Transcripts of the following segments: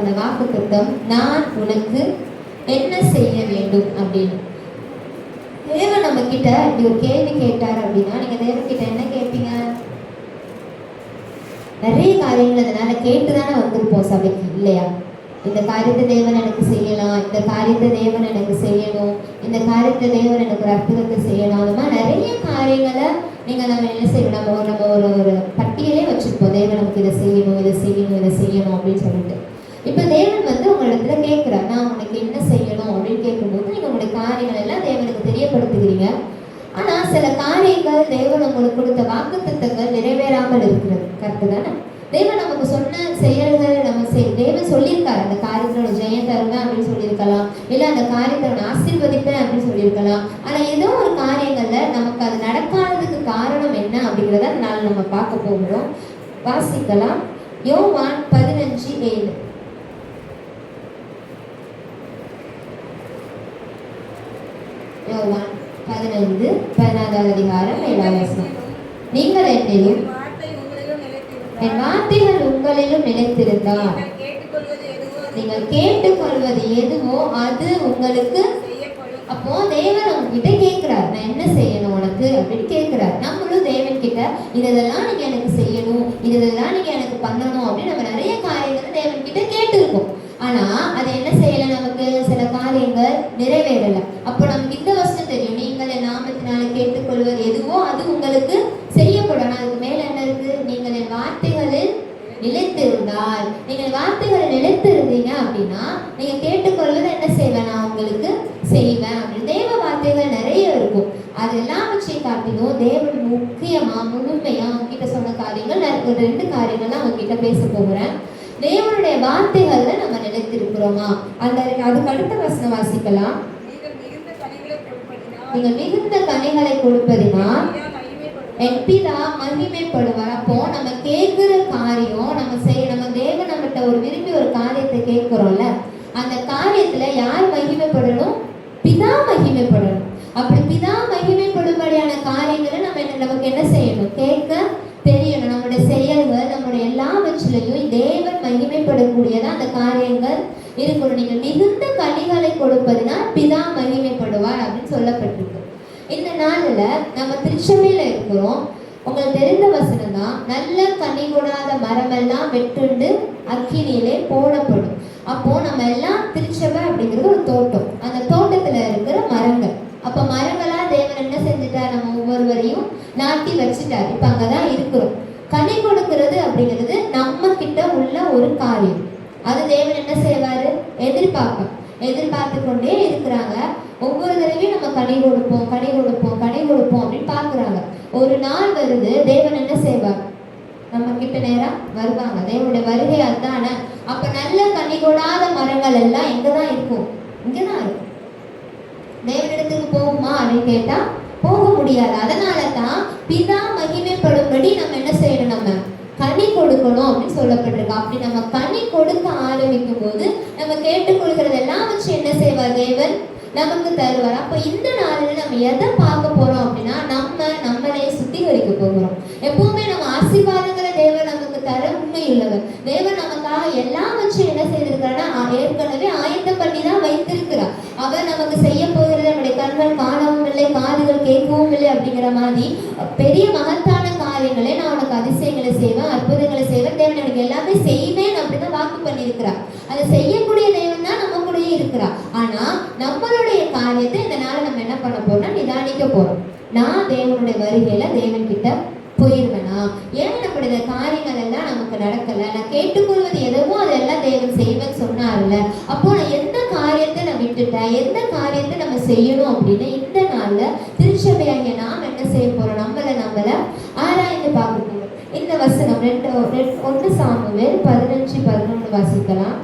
அந்த வாக்குத்தத்தம், நான் உனக்கு என்ன செய்ய வேண்டும் அப்படின்னு. தேவன் நம்ம கிட்ட இப்படி ஒரு கேள்வி கேட்டார் அப்படின்னா நீங்க தேவன் கிட்ட என்ன கேட்பீங்க? நிறைய காரியங்கள் அதனால கேட்டுதானே வந்திருப்போம் சபைக்கு, இல்லையா? இந்த காரியத்தை தேவன் எனக்கு செய்யலாம், இந்த காரியத்தை தேவன் எனக்கு செய்யணும், இந்த காரியத்தை தேவன் எனக்கு ஒரு அற்புதத்தை செய்யணும். அந்த மாதிரி நிறைய காரியங்களை நம்ம என்ன செய்யணும், நம்ம ஒரு ஒரு பட்டியலே வச்சிருப்போம். தேவன் நமக்கு இதை செய்யணும், இதை செய்யணும், இதை செய்யணும் அப்படின்னு சொல்லிட்டு. இப்போ தேவன் உங்களிடத்துல கேட்குறார், நான் உனக்கு என்ன செய்யணும் அப்படின்னு கேட்கும்போது நீங்கள் உங்களுடைய காரியங்கள் எல்லாம் தேவனுக்கு தெரியப்படுத்துகிறீங்க. ஆனால் சில காரியங்கள் தேவன் உங்களுக்கு கொடுத்த வாக்குத்தத்தங்கள் நிறைவேறாமல் இருக்கிறது. கரெக்டு தானே? தேவன் நமக்கு சொன்ன செயல்கள் தேவன் சொல்லியிருக்காரு, அந்த காரியத்தோட ஜெயம் தருவேன் அப்படின்னு சொல்லியிருக்கலாம், இல்லை அந்த காரியத்தை நான் ஆசீர்வதிப்பேன் அப்படின்னு சொல்லியிருக்கலாம். ஆனால் ஏதோ ஒரு காரியங்கள்ல நமக்கு அது நடக்காததுக்கு காரணம் என்ன அப்படிங்கிறத நாள் நம்ம பார்க்க போகிறோம். வாசிக்கலாம். யோவான் 15:7. யோவான் 15:14 அதிகாரம் 7ஆம் வசனம். நீங்கள் என்னிலும் என் வார்த்தைகள் உங்களிலும் நிலைத்திருந்தால் நீங்கள் கேட்டுக்கொள்வது எதுவோ அது உங்களுக்கு. அப்போ தேவன் உங்ககிட்ட கேட்கிறார், நான் என்ன செய்யணும் உனக்கு அப்படின்னு கேட்கிறார். நம்மளும் தேவன் கிட்ட இதெல்லாம் நீங்க எனக்கு செய்யணும், இதெல்லாம் நீங்க எனக்கு பண்ணணும் அப்படின்னு நம்ம நிறைய காரியங்கள் தேவன் கிட்ட கேட்டிருக்கோம். ஆனா அது என்ன செய்யல, நமக்கு சில காரியங்கள் நிறைவேறல. அப்போ நமக்கு இந்த வசனம் தெரியும், நீங்கள் என் நாமத்தினால கேட்டுக்கொள்வது எதுவோ அது உங்களுக்கு செய்யப்படும். அதுக்கு மேல என்ன இருக்கு? நீங்கள் என் வார்த்தைகளில் நிலைத்திருந்தால், நீங்கள் வார்த்தைகளை நிலைத்திருந்தீங்க அப்படின்னா நீங்க கேட்டுக்கொள்வது என்ன செய்வேன், நான் உங்களுக்கு செய்வேன் அப்படின்னு. தேவ வார்த்தைகள் நிறைய இருக்கும். அதெல்லாம் வச்சு காட்டிலும் தேவன் முக்கியமா முழுமையா அவங்ககிட்ட சொன்ன காரியங்கள் 2 காரியங்கள்லாம் அவங்ககிட்ட பேச போகிறேன். தேவனுடைய வார்த்தைகள்ல நம்ம நிலைத்திருக்கிறோமா? அதுக்கு அடுத்த வசனம் வாசிக்கலாம். நீங்கள் மிகுந்த கனிகளை கொடுப்பதினால் என் பிதா மகிமைப்படுவார். அப்போ நம்ம கேட்கிற காரியம் நம்ம தேவன் நம்மகிட்ட ஒரு விரும்பி ஒரு காரியத்தை கேட்கிறோம்ல, அந்த காரியத்துல யார் மகிமைப்படணும்? பிதா மகிமைப்படணும். அப்படி பிதா மகிமைப்படும்படியான காரியங்களை நமக்கு என்ன செய்யணும்? கேட்க தெரியணும். நம்முடைய செயல்கள், நம்முடைய எல்லாவற்றிலையும் தேவன் மகிமைப்படக்கூடியதான் அந்த காரியங்கள் இருக்கணும். நீங்கள் மிகுந்த கனிகளை கொடுப்பதினால் பிதா மகிமைப்படுவார் அப்படின்னு சொல்லப்பட்டிருக்கு. இந்த நாளில் நம்ம திருச்சபையில இருக்கிறோம். உங்களுக்கு தெரிந்த வசனம் தான், நல்ல கனி கொடாத மரமெல்லாம் வெட்டுண்டு அக்கினியிலே போடப்படும். அப்போ நம்ம எல்லாம் திருச்சபை அப்படிங்கிறது ஒரு தோட்டம், அந்த தோட்டத்துல இருக்கிற மரங்கள். அப்ப மரங்களா தேவன் என்ன செஞ்சுட்டார், நம்ம ஒவ்வொருவரையும் நாட்டி வச்சுட்டார். இப்ப அங்கதான் இருக்கிறோம். கனி கொடுக்கிறது அப்படிங்கிறது நம்ம கிட்ட உள்ள ஒரு காரியம். அது தேவன் என்ன செய்வாரு, எதிர்பார்த்து கொண்டே இருக்கிறாங்க. ஒவ்வொரு தடவையும் நம்ம கனி கொடுப்போம் அப்படின்னு பாக்குறாங்க. ஒரு நாள் வருது, தேவன் என்ன செய்வார், நம்ம கிட்ட நேரா வருவாங்க. தேவனுடைய வருகை அதுதானே. அப்ப நல்ல கனி கொடாத மரங்கள் எல்லாம் எங்கதான் இருக்கும்? இங்கதான் இருக்கும். தேவனிடத்துக்கு போகுமா அப்படின்னு கேட்டா போக முடியாது. அதனாலதான் பிதா மகிமைப்படும்படி நம்ம என்ன செய்யணும், நம்ம கனி கொடுக்கணும் அப்படின்னு சொல்லப்பட்டிருக்கு. அப்படி நம்ம கனி கொடுக்க ஆரம்பிக்கும் போது நம்ம கேட்டுக்கொள்கிறது எல்லாம் வச்சு என்ன செய்வார், தேவன் நமக்கு தருவார். அப்போ இந்த நாளில் நம்ம எதை பார்க்க போறோம் அப்படின்னா, நம்மளே சுத்திகரிக்க போகிறோம். எப்பவுமே நம்ம ஆசீர்வாதங்களை தேவன் நமக்கு தர உண்மை உள்ளவர். தேவன் நமக்காக எல்லாம் வச்சு என்ன செய்திருக்கிறான்னா ஏற்கனவே ஆயத்தம் பண்ணி தான் வைத்திருக்கிறார். அவர் நமக்கு செய்ய போகிறது நம்முடைய கண்கள் காணவும் இல்லை, காதுகள் கேட்கவும் இல்லை அப்படிங்கிற மாதிரி பெரிய மகத்தான காரியங்களை, நான் உனக்கு அதிசயங்களை செய்வேன், அற்புதங்களை செய்வேன், தேவன் எனக்கு எல்லாமே செய்வேன் அப்படின்னு வாக்கு பண்ணியிருக்கிறார். அதை செய்யக்கூடிய தேவன் தான் நம்ம கூடயே இருக்கிறார். ஆனா நம்மளுடைய காரியத்தை இந்த நாளை நம்ம என்ன பண்ண போறோம்னா நிதானிக்க போறோம். நான் தேவனுடைய வருகையில தேவன் கிட்ட போயிருவேனா? ஏன் நம்முடைய காரியங்கள் எல்லாம் நமக்கு நடக்கல? நான் கேட்டுக்கொள்வது எதுவோ அதெல்லாம் தேவன் செய்வேன்னு சொன்னார்ல. அப்போ நான் எந்த காரியத்தை நான் விட்டுட்டேன், எந்த காரியத்தை நம்ம செய்யணும் அப்படின்னு இந்த நாள்ல திருச்சபையாகிய நாம் என்ன செய்ய போறோம், நம்மள ஆராய்ந்து பார்க்க போறோம். இந்த வசனம் 1 சாமுவேல் 15:11 வாசிக்கலாம்.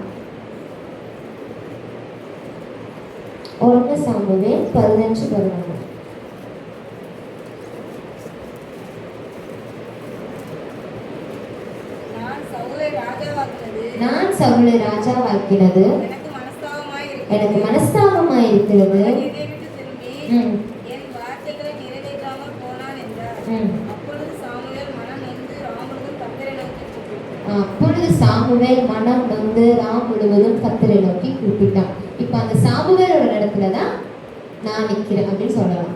1 சாமுவேல் 15:11. நான் சவுலை ராஜாவாக்கினது எனக்கு மனஸ்தாபமாயிருக்கிறது. அப்பொழுது சாமுவேல் மனம் நொந்து ராம் முழுவதும் கர்த்தரை நோக்கி கூப்பிட்டான். இப்ப அந்த சாமுவேலோட இடத்துலதான் நான் நிற்கிறேன் அப்படின்னு சொல்லலாம்.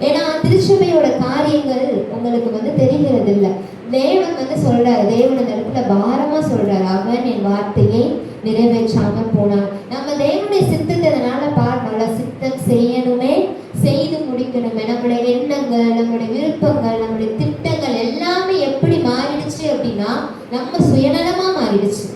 ஏன்னா திருச்சபையோட காரியங்கள் உங்களுக்கு தெரிகிறது இல்லை. தேவன் சொல்றாரு, தேவன் அந்த இடத்துல பாரமா சொல்றாரு, அவன் என் வார்த்தையை நிறைவேற்றாம போனான். நம்ம தேவனுடைய சித்தத்தை அதனால பாருங்கள, சித்தம் செய்யணுமே, செய்து முடிக்கணுமே. நம்முடைய எண்ணங்கள், நம்முடைய விருப்பங்கள், நம்முடைய திட்டங்கள் எல்லாமே எப்படி மாறிடுச்சு அப்படின்னா நம்ம சுயநலமா மாறிடுச்சு.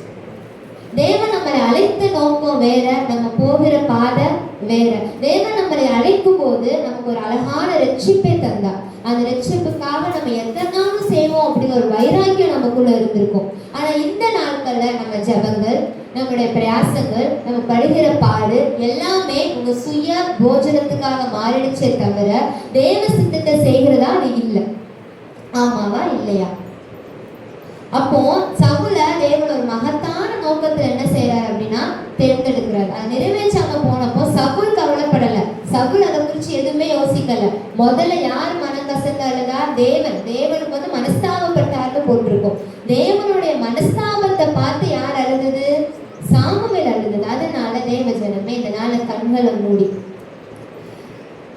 தேவன் நம்மளை அழைத்த நோக்கம் வேற, நம்ம போகிற பாதை வேற. தேவன் நம்மளை அழைக்கும் போது நமக்கு ஒரு அழகான ரட்சிப்பை தந்தார். அந்த ரட்சிப்புக்காக நம்ம எத்தனாலும் செய்வோம் அப்படிங்கிற ஒரு வைராக்கியம் நமக்குள்ள இருந்திருக்கும். ஆனா இந்த நாட்கள்ல நம்ம ஜபங்கள், நம்முடைய பிரயாசங்கள், நம்ம படுகிற பாடு எல்லாமே உங்க சுய போஜனத்துக்காக மாறிடுச்சே தவிர தேவ சித்தத்தை செய்கிறதா அது இல்லை. ஆமாவா இல்லையா? அப்போ சவுல தேவன் ஒரு மகத்தான நோக்கத்துல என்ன செய்யறாரு அப்படின்னா தேர்ந்தெடுக்கிறார். அது நிறைவேற்றாம போனப்போ சவுல் கவலைப்படல. சவுல் அதை குறிச்சு எதுவுமே யோசிக்கல. முதல்ல யார் மனம் கசந்து அழுதா? தேவன். தேவனுக்கு மனஸ்தாபப்பட்டார்னு போட்டிருக்கோம். தேவனுடைய மனஸ்தாபத்தை பார்த்து யார் அழுது? சாமுவேல் அழுது. அதனால தேவ ஜனமே இந்த நாள கண்களை மூடி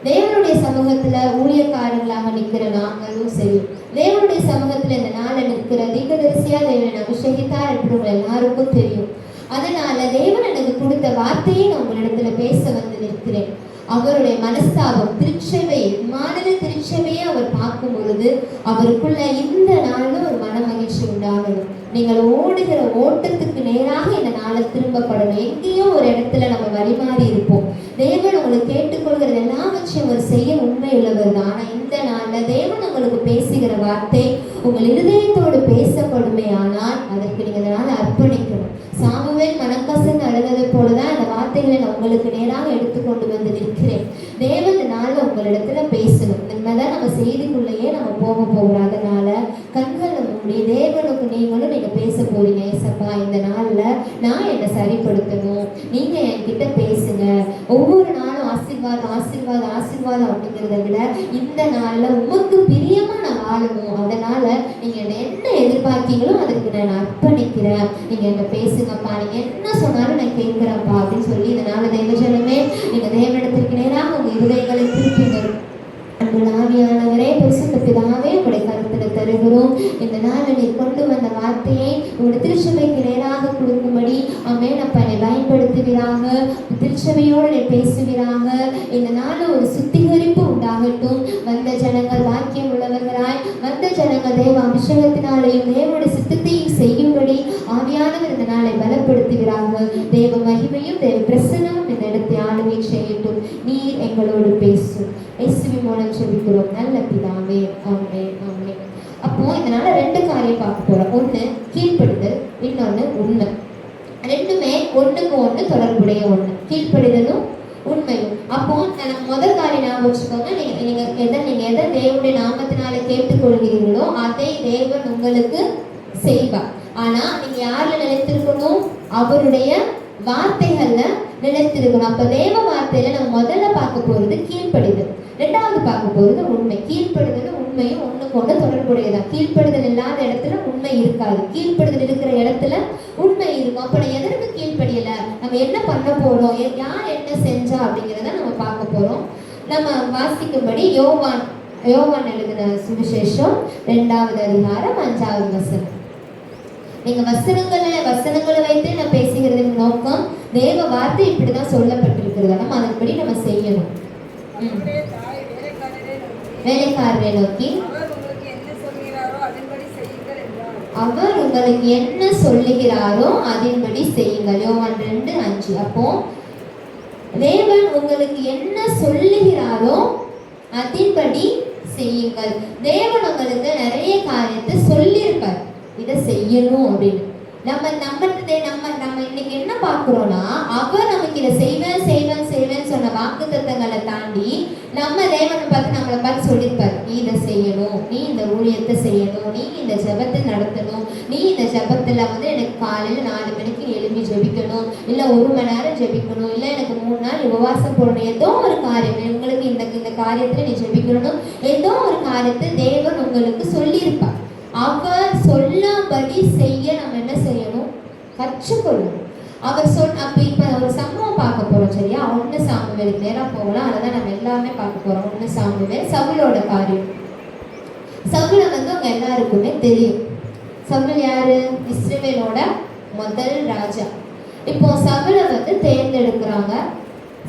தேவனுடைய சமூகத்துல ஊழியக்காரங்களாக நிற்கிற நாங்களும் சரி, தேவனுடைய சமூகத்துல இந்த நாளை நிற்கிற தீர்க்கதரிசியா தேவனை அபிஷேகித்தார் என்று எல்லாருக்கும் தெரியும். அதனால தேவன் எனக்கு கொடுத்த வார்த்தையை நான் உங்களிடத்துல பேச வந்து நிற்கிறேன். அவருடைய மனஸ்தாபம், திருச்சபை, மாநில திருச்சபையை அவர் பார்க்கும் பொழுது அவருக்குள்ள இந்த நாளும் ஒரு மன மகிழ்ச்சி உண்டாகணும். நீங்கள் ஓடுகிற ஓட்டத்துக்கு நேராக இந்த நாளை திரும்பப்படணும். எங்கேயோ ஒரு இடத்துல நம்ம வழிமாறி இருப்போம். தேவன் உங்களுக்கு கேட்டுக்கொள்கிறது எல்லாவற்றையும் அவர் செய்ய உண்மை உள்ளவர் தான். ஆனால் இந்த நாளில் தேவன் உங்களுக்கு பேசுகிற வார்த்தை உங்கள் இருதயத்தோடு பேசப்படுமே, ஆனால் அதற்கு நீங்கள் இந்த நாளை அர்ப்பணிக்கணும். சாமுவேல் மனக்கசந்து அழுதது போலதான் அந்த வார்த்தைகளை நான் உங்களுக்கு நேராக எடுத்துக்கொண்டு வந்து நிற்கிறேன். தேவன் இந்த நாளில் உங்களிடத்துல பேசணும். இனிமேதான் நம்ம செய்திக்குள்ளேயே நம்ம போக போகிறோம். அதனால கண்களை மூடி தேவனுக்கு நீங்களும் நீங்க பேச போறீங்க. ஏசப்பா, இந்த நாள்ல நான் என்னை சரிப்படுத்தணும், நீங்க என்கிட்ட பேசுங்க. ஒவ்வொரு நாளும் ஆசீர்வாதம் ஆசீர்வாதம் ஆசீர்வாதம் அப்படிங்கிறத விட இந்த நாள்ல உமக்கு பிரியமா நான் வாழணும். அதனால நீங்க என்ன எதிர்பார்க்கீங்களோ அதுக்கு நான் அர்ப்பணிக்கிறேன். நீங்க என்ன பேசுங்கப்பா, நீங்க என்ன சொன்னாலும் நான் கேட்கிறேன்ப்பா அப்படின்னு சொல்லி இதனால தேவஜனமே நீங்க தேவனிடத்திற்கு நேராக உங்க இருதயங்களை திருப்பிங்க. ஆவியானவரே, பரிசுத்த பிதாவே, உங்களுடைய கருத்துல தருகிறோம். இந்த நாளில் நீ கொண்டு வந்த வார்த்தையை உங்களுடைய திருச்சபைக்கு நேராக கொடுக்கும்படி அப்பா என்னை பயன்படுத்துவீராக. திருச்சபையோடு நீ பேசுவீராக. இந்த நாளில் ஒரு சுத்திகரிப்பு உண்டாகட்டும். வந்த ஜனங்கள் வாக்கியம் உள்ளவர்களாய், வந்த ஜனங்கள் தேவ அபிஷேகத்தினாலேயும் தேவனுடைய சித்தத்தையும் செய்யும்படி ஆவியானவர் இந்த நாளை பலப்படுத்துகிறாங்க. தேவ மகிமையும் தேவ பிரசனமும் இந்த இடத்தை ஆளுகை செய்யட்டும். நீர் எங்களோடு பேசும். இயேசுவின் மூலம் ஜெபிக்கிறோம் நல்ல பிதாவே, ஆமென் ஆமென். அப்போ இதனால ரெண்டு காரியம் பார்க்க போறோம். ஒண்ணு கீழ்ப்படுதல், இன்னொன்னு உண்மை. ரெண்டுமே ஒண்ணுக்கு ஒண்ணு தொடர்புடைய ஒண்ணு, கீழ்ப்படுதலும் உண்மையும். அப்போ நம்ம முதல் காரியம் ஞாபகம் வச்சுக்கோங்க. நீங்க எதை தேவனுடைய நாமத்தினால கேட்டுக்கொள்கிறீர்களோ அதை தேவன் உங்களுக்கு செய்வார். ஆனா நீங்க யாருல நிலைத்திருக்கணும்? அவருடைய வார்த்தைகள்ல நிலைத்திருக்கணும். அப்ப தேவ வார்த்தையில நம்ம முதல்ல பார்க்க போறது கீழ்ப்படுதல், ரெண்டாவது பார்க்க போறது உண்மை. கீழ்ப்படுதலும் உண்மையும் ஒண்ணுக்கு ஒண்ணு தொடர்புடையதான். கீழ்ப்படுதல் இல்லாத இடத்துல உண்மை இருக்காது, கீழ்ப்படுதல் இருக்கிற இடத்துல உண்மை இருக்கும். அப்ப நான் எதற்கு கீழ்ப்படியல, நம்ம என்ன பண்ண போறோம், யார் என்ன செஞ்சா அப்படிங்கிறத நம்ம பார்க்க போறோம். நம்ம வாசிக்கும்படி யோவான் எழுதின சுவிசேஷம் 2வது அதிகாரம் 5வது வசனம். நீங்க வசனங்களை வைத்து நான் பேசுகிறதுக்கு நோக்கம், தேவ வார்த்தை இப்படிதான் சொல்லப்பட்டிருக்கிறது, நம்ம அதன்படி நம்ம செய்யணும். வேலைக்காரரை நோக்கி அவர் உங்களுக்கு என்ன சொல்லுகிறாரோ அதன்படி செய்யுங்கள். யோவான் 2:5. அப்போ தேவன் உங்களுக்கு என்ன சொல்லுகிறாரோ அதன்படி செய்யுங்கள். தேவன் உங்களுக்கு நிறைய காரியத்தை சொல்லியிருப்பார், இதை செய்யணும் அப்படின்னு. நம்ம இன்னைக்கு என்ன பார்க்கிறோம்னா, அவர் நமக்கு இதை செய்வேன் சொன்ன வாக்குத்தத்தங்களை தாண்டி நம்ம தேவனை பார்த்து நம்மளை பார்த்து சொல்லியிருப்பார், நீ இதை செய்யணும், நீ இந்த ஊழியத்தை செய்யணும், நீ இந்த ஜெபத்தை நடத்தணும், நீ இந்த ஜெபத்துல எனக்கு காலையில 4 மணிக்கு எழுப்பி ஜெபிக்கணும், இல்லை 1 மணி நேரம் ஜெபிக்கணும், இல்லை எனக்கு 3 நாள் உபவாசம் போடணும். ஏதோ ஒரு காரியம் உங்களுக்கு இந்த காரியத்துல நீ ஜெபிக்கணும், ஏதோ ஒரு காரியத்தை தேவன் உங்களுக்கு சொல்லியிருப்பார். அவர் சொல்லாபடி செய்ய நம்ம என்ன செய்யணும்? கற்றுக்கொள்ளணும். அவர் அப்ப இப்ப ஒரு சம்பவம் பார்க்க போறோம், சரியா? 1 சாமுவேலுக்கு நேரா போகலாம். அதான் நம்ம எல்லாமே பார்க்க போறோம். 1 சாமுவேல், சவுலோட காரியம். சவுல வந்து அவங்க எல்லாருக்குமே தெரியும். சவுல் யாரு? இஸ்ரவேலோட முதல் ராஜா. இப்போ சவுலை வந்து தேர்ந்தெடுக்கிறாங்க.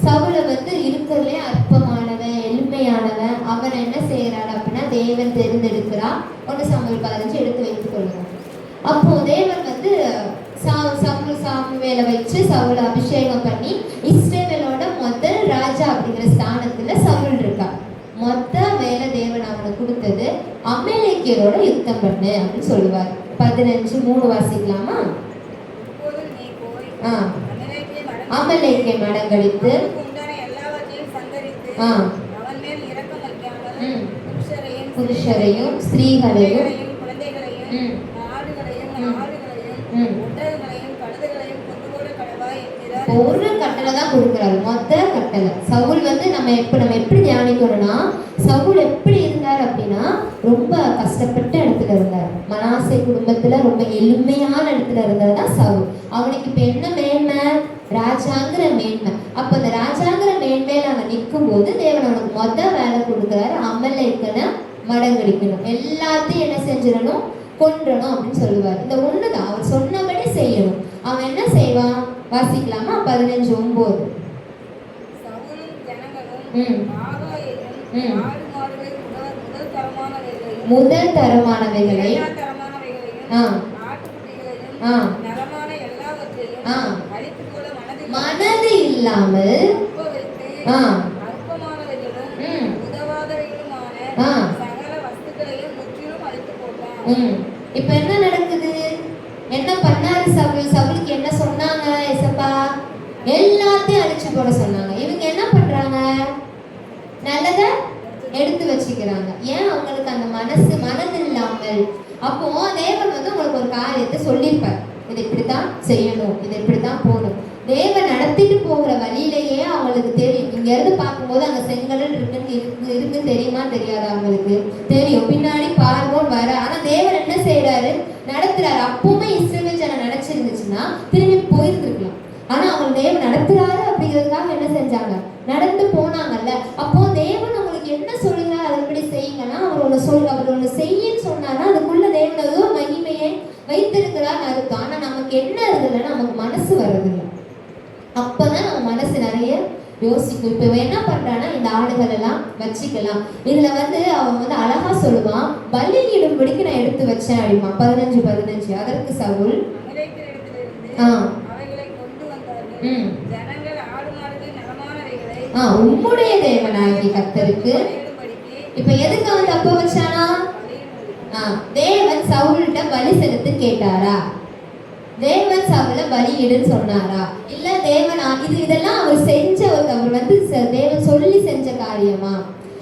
சவுலை வந்து இருக்கிறதுலே அற்பமானவன், எளிமையானவன். அவனை என்ன செய்யறாரு அப்படின்னா தேவன் தேர்ந்தெடுக்கிறான். 1 சாமுவேல் 15 எடுத்து வைத்துக் கொள்ளுங்க. அப்போ தேவன் வந்து சாமுவேலை வச்சு சவுலை அபிஷேகம் பண்ணி இஸ்ரவேலோட முதல் ராஜா அப்படிங்கிற ஸ்தானத்துல சவுல் இருக்கார். மொத்த வேலை தேவன் அவனுக்கு கொடுத்தது அமலேக்கியரோட யுத்தம் பண்ணு அப்படின்னு சொல்லுவார். 15:3 வாசிக்கலாமா? அமலேக்கை மடங்கடித்து புருஷரையும் ஸ்திரீகளையும் ஒரு கட்டளை தான் கொடுக்குறாரு, மொத்த கட்டளை. சவுல் வந்து நம்ம எப்படி தியானிக்கணும்னா, சவுல் எப்படி இருந்தார் அப்படின்னா ரொம்ப கஷ்டப்பட்ட இடத்துல இருந்தார். மனாசே குடும்பத்துல ரொம்ப எளிமையான இடத்துல இருந்தது தான் சவுல். அவனுக்கு இப்ப என்ன மேன்மை? ராஜாங்கிற மேன்மை. அப்ப அந்த ராஜாங்கிற மேன்மையில அவன் நிற்கும் போது தேவன் அவனுக்கு மொத்த வேலை கொடுக்குறாரு. அமலேக்கனை மடங்கடிக்கணும், எல்லாத்தையும் என்ன செஞ்சிடணும்? கொன்றணும் அப்படின்னு சொல்லுவார். இந்த ஒண்ணுதான் அவர் சொன்னபடி செய்யணும். அவன் என்ன செய்வான்? வாசிக்கலாமா? 15:9. முதல் தரமானவைகளை மனது இல்லாமல் இப்ப என்ன நடக்குது? என்ன பண்ணாரு சவுல்? சவுலுக்கு என்ன சொன்னாங்க? ஏசப்பா எல்லாத்தையும் அழிச்சு போட சொன்னாங்க. இவங்க என்ன பண்றாங்க? நல்லத எடுத்து வச்சுக்கிறாங்க. ஏன்? அவங்களுக்கு அந்த மனது இல்லாமல். அப்போ தேவன் வந்து உங்களுக்கு ஒரு காரியத்தை சொல்லியிருப்பார், இது இப்படித்தான் செய்யணும், இது இப்படித்தான் போகணும். தேவன் நடத்திட்டு போகிற வழியிலேயே அவங்களுக்கு தெரியும். இங்க இருந்து பார்க்கும்போது அங்க செங்கடல் இருக்கு தெரியுமா? தெரியாது. அவங்களுக்கு தெரியும், பின்னாடி பார்வோன் வர. ஆனா தேவன் என்ன செய்யறாரு? நடத்துறாரு. அப்பவுமே இஸ்ரவேல் ஜனம் நினைச்சிருந்துச்சுன்னா திரும்பி போயிருந்துருக்கலாம். ஆனா அவங்க தேவன் நடத்துறாரு அப்படிங்கிறதுக்காக என்ன செஞ்சாங்க? நடந்து போனாங்கல்ல. அப்போ தேவன் அவங்களுக்கு என்ன சொல்லுறாரு அதன்படி செய்யுங்கன்னா, அவர் ஒண்ணு செய்யன்னு சொன்னாங்கன்னா அதுக்குள்ள தேவன் ஏதோ மகிமையை வைத்திருக்கிறான்னு அர்த்தம். ஆனா நமக்கு என்ன இருக்குதுன்னா நமக்கு மனசு வர்றதில்லை. அப்பதான் நம்ம மனசு நிறைய யோசிக்கும். இப்ப என்ன பண்றான்னா இந்த ஆடுகள் எல்லாம் வச்சுக்கலாம். இதுல வந்து அவன் வந்து அழகா சொல்லுவான், பலியிடும்படிக்கு நான் எடுத்து வச்சேன் அப்படிமா. 15:15. அதற்கு சவுல் உம்முடைய தேவனாகி கர்த்தருக்கு. இப்ப எதுக்கு அவன் தப்ப வச்சானா? தேவன் சவுல்கிட்ட பலி செலுத்து கேட்டாரா? தேவன் சவுல பலியிடுன்னு சொன்னாரா? இல்ல தேவன் இதெல்லாம் அவர் செஞ்ச, அவர் வந்து தேவன் சொல்லி செஞ்ச காரியமா?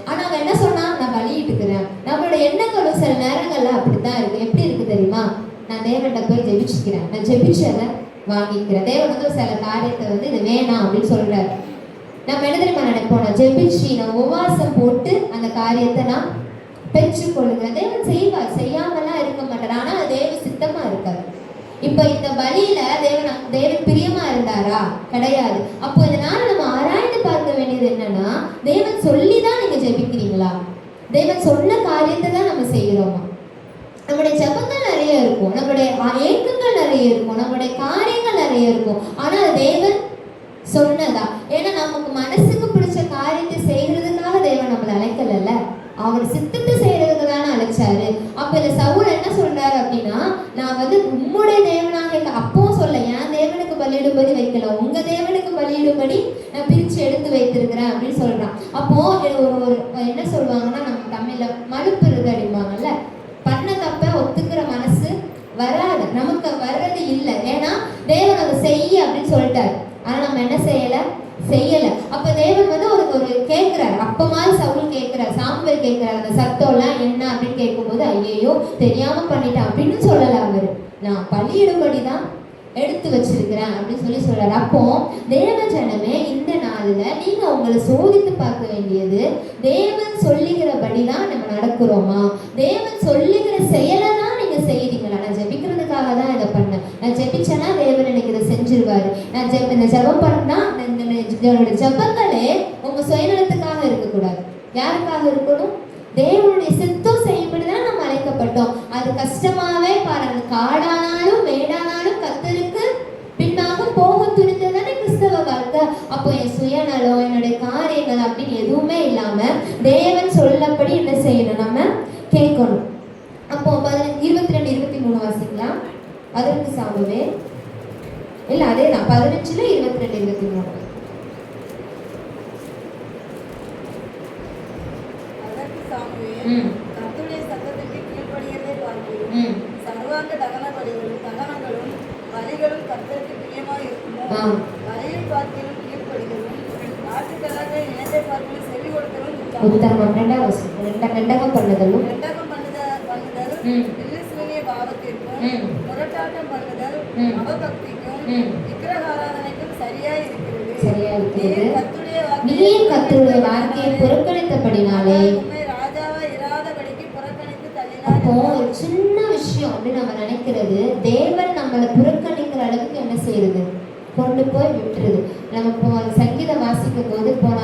ஆனா அவன் என்ன சொன்னா? நான் பலியிட்டுக்கிறேன். நம்மளோட எண்ணங்களும் சில நேரங்கள்ல அப்படித்தான் இருக்கு. எப்படி இருக்கு தெரியுமா? நான் தேவன்கிட்ட போய் ஜெபிச்சுக்கிறேன், நான் ஜெபிச்சதை வாங்கிக்கிறேன். தேவன் வந்து சில காரியத்தை வந்து இது வேணாம் அப்படின்னு சொல்றாரு. நம்ம என்ன தெரியுமா நினைப்போம்? நான் ஜெபிச்சு நான் உபவாசம் போட்டு அந்த காரியத்தை நான் பெற்றுக்கொள்ளுகிறேன். தேவன் செய்வார், செய்யாமலாம் இருக்க மாட்டார். ஆனா தேவ சித்தமா இருக்காரு. இப்ப இந்த பலியில தேவன் பிரியமா இருந்தாரா? கிடையாது. அப்போ இதனால நம்ம ஆராய்ந்து பார்க்க வேண்டியது என்னன்னா, தேவன் சொல்லிதான் நீங்க ஜெபிக்கிறீங்களா? தேவன் சொன்ன காரியத்தை தான் நம்ம செய்யறோமா? நம்முடைய ஜெபங்கள் நிறைய இருக்கும், நம்முடைய ஏக்கங்கள் நிறைய இருக்கும், நம்முடைய காரியங்கள் நிறைய இருக்கும். ஆனா தேவன் சொன்னதா? ஏன்னா நமக்கு மனசுக்கு பிடிச்ச காரியத்தை செய்யறதுக்காக தேவன் நம்மளை அழைக்கல, அவர் சித்தத்தை செய்யறதுக்கு தானே அழைச்சாரு. அப்ப இந்த சவுல் என்ன சொல்றாரு அப்படின்னா, நான் வந்து உம்முடைய தேவனாக, அப்போ சொல்ல என் தேவனுக்கு பலியிடும்படி வைக்கல, உங்க தேவனுக்கு பலியிடும்படி நான் பிரிச்சு எடுத்து வைத்திருக்கிறேன் அப்படின்னு சொல்றான். அப்போ ஒரு என்ன சொல்லுவாங்கன்னா, நம்ம தமிழ்ல மறுப்பு இருக்கு அப்படிம்பாங்கல்ல. பண்ண தப்ப ஒத்துக்கிற மனசு வராது, நமக்கு வர்றது இல்லை. ஏன்னா தேவன் அதை செய்ய அப்படின்னு சொல்லிட்டாரு. ஆனா நம்ம என்ன செய்யல? அப்ப தேவன் வந்து ஒரு கேட்கிறாரு. அப்பமாதிரி சவுல் கேட்கிறார், சாமுவேல் கேட்கிறார். அந்த சத்தம் எல்லாம் என்ன அப்படின்னு கேட்கும்போது, ஐயோ தெரியாம பண்ணிட்டான் அப்படின்னு சொல்லல. அவரு நான் பலியிடும்படிதான் எடுத்து வச்சிருக்கிறேன் அப்படின்னு சொல்றாரு. அப்போ தேவ ஜனமே, இந்த நாள்ல நீங்க உங்களை சோதித்து பார்க்க வேண்டியது, தேவன் சொல்லுகிறபடிதான் நம்ம நடக்கிறோமா? தேவன் சொல்லுகிற செயலை தான் சுயநலத்துக்காக தான் இதை பண்ணேன். நான் ஜெபிச்சேன்னா தேவன் எனக்கு இதை செஞ்சிருவாரு. நான் இந்த ஜெபம் பண்ணா என்னோட ஜெபங்களே உங்க சுயநலத்துக்காக இருக்கக்கூடாது. யாருக்காக இருக்கணும்? தேவனுடைய சித்தம் செய்யும்படிதான் நம்ம அழைக்கப்பட்டோம். அது கஷ்டமாவே பாருங்க, காடானாலும் மேடானாலும் கர்த்தருக்கு பின்னாக போக துணிந்ததானே கிறிஸ்தவ வாழ்க்கை. அப்போ என் சுயநலம், என்னுடைய காரியங்கள் அப்படின்னு எதுவுமே இல்லாம தேவன் சொல்லப்படி என்ன செய்யணும்? நம்ம கேட்கணும். அப்போ 22, 23 வாசிக்கலாம். அதற்கு சாமுவே இல்ல அதேதான் 15, 22, 23. கர்த்தருடைய சத்தத்திற்கு கீழ்ப்படியதை பார்க்கிறோம். சர்வாங்க தகனங்களும் பலிகளும் கர்த்தருக்கு பிரியமாக இருக்குமோ? பலியை பார்க்கிறோம் கீழ்ப்படிகளும் ஆட்டுக்களாக இனத்தை பார்க்கிறோம் செவி கொடுத்தலும் உத்தமம். ரெண்டகம் பண்ணுதலும் பில்லிஸ்லினிய பாவத்திற்கும் முரட்டாட்டம் பண்ணுதல் அவபக்திக்கும் விக்கிரகாராதனைக்கும் சரியா இருக்கிறது. கர்த்தருடைய வார்த்தையை புறக்கணித்தபடினாலே அப்போ ஒரு சின்ன விஷயம் அப்படின்னு நம்ம நினைக்கிறது, தேவன் நம்மளை புறக்கணிக்கிற அளவுக்கு என்ன செய்யுது? கொண்டு போய் விட்டுருது. நம்ம சங்கீதம் வாசிக்கும் போது போன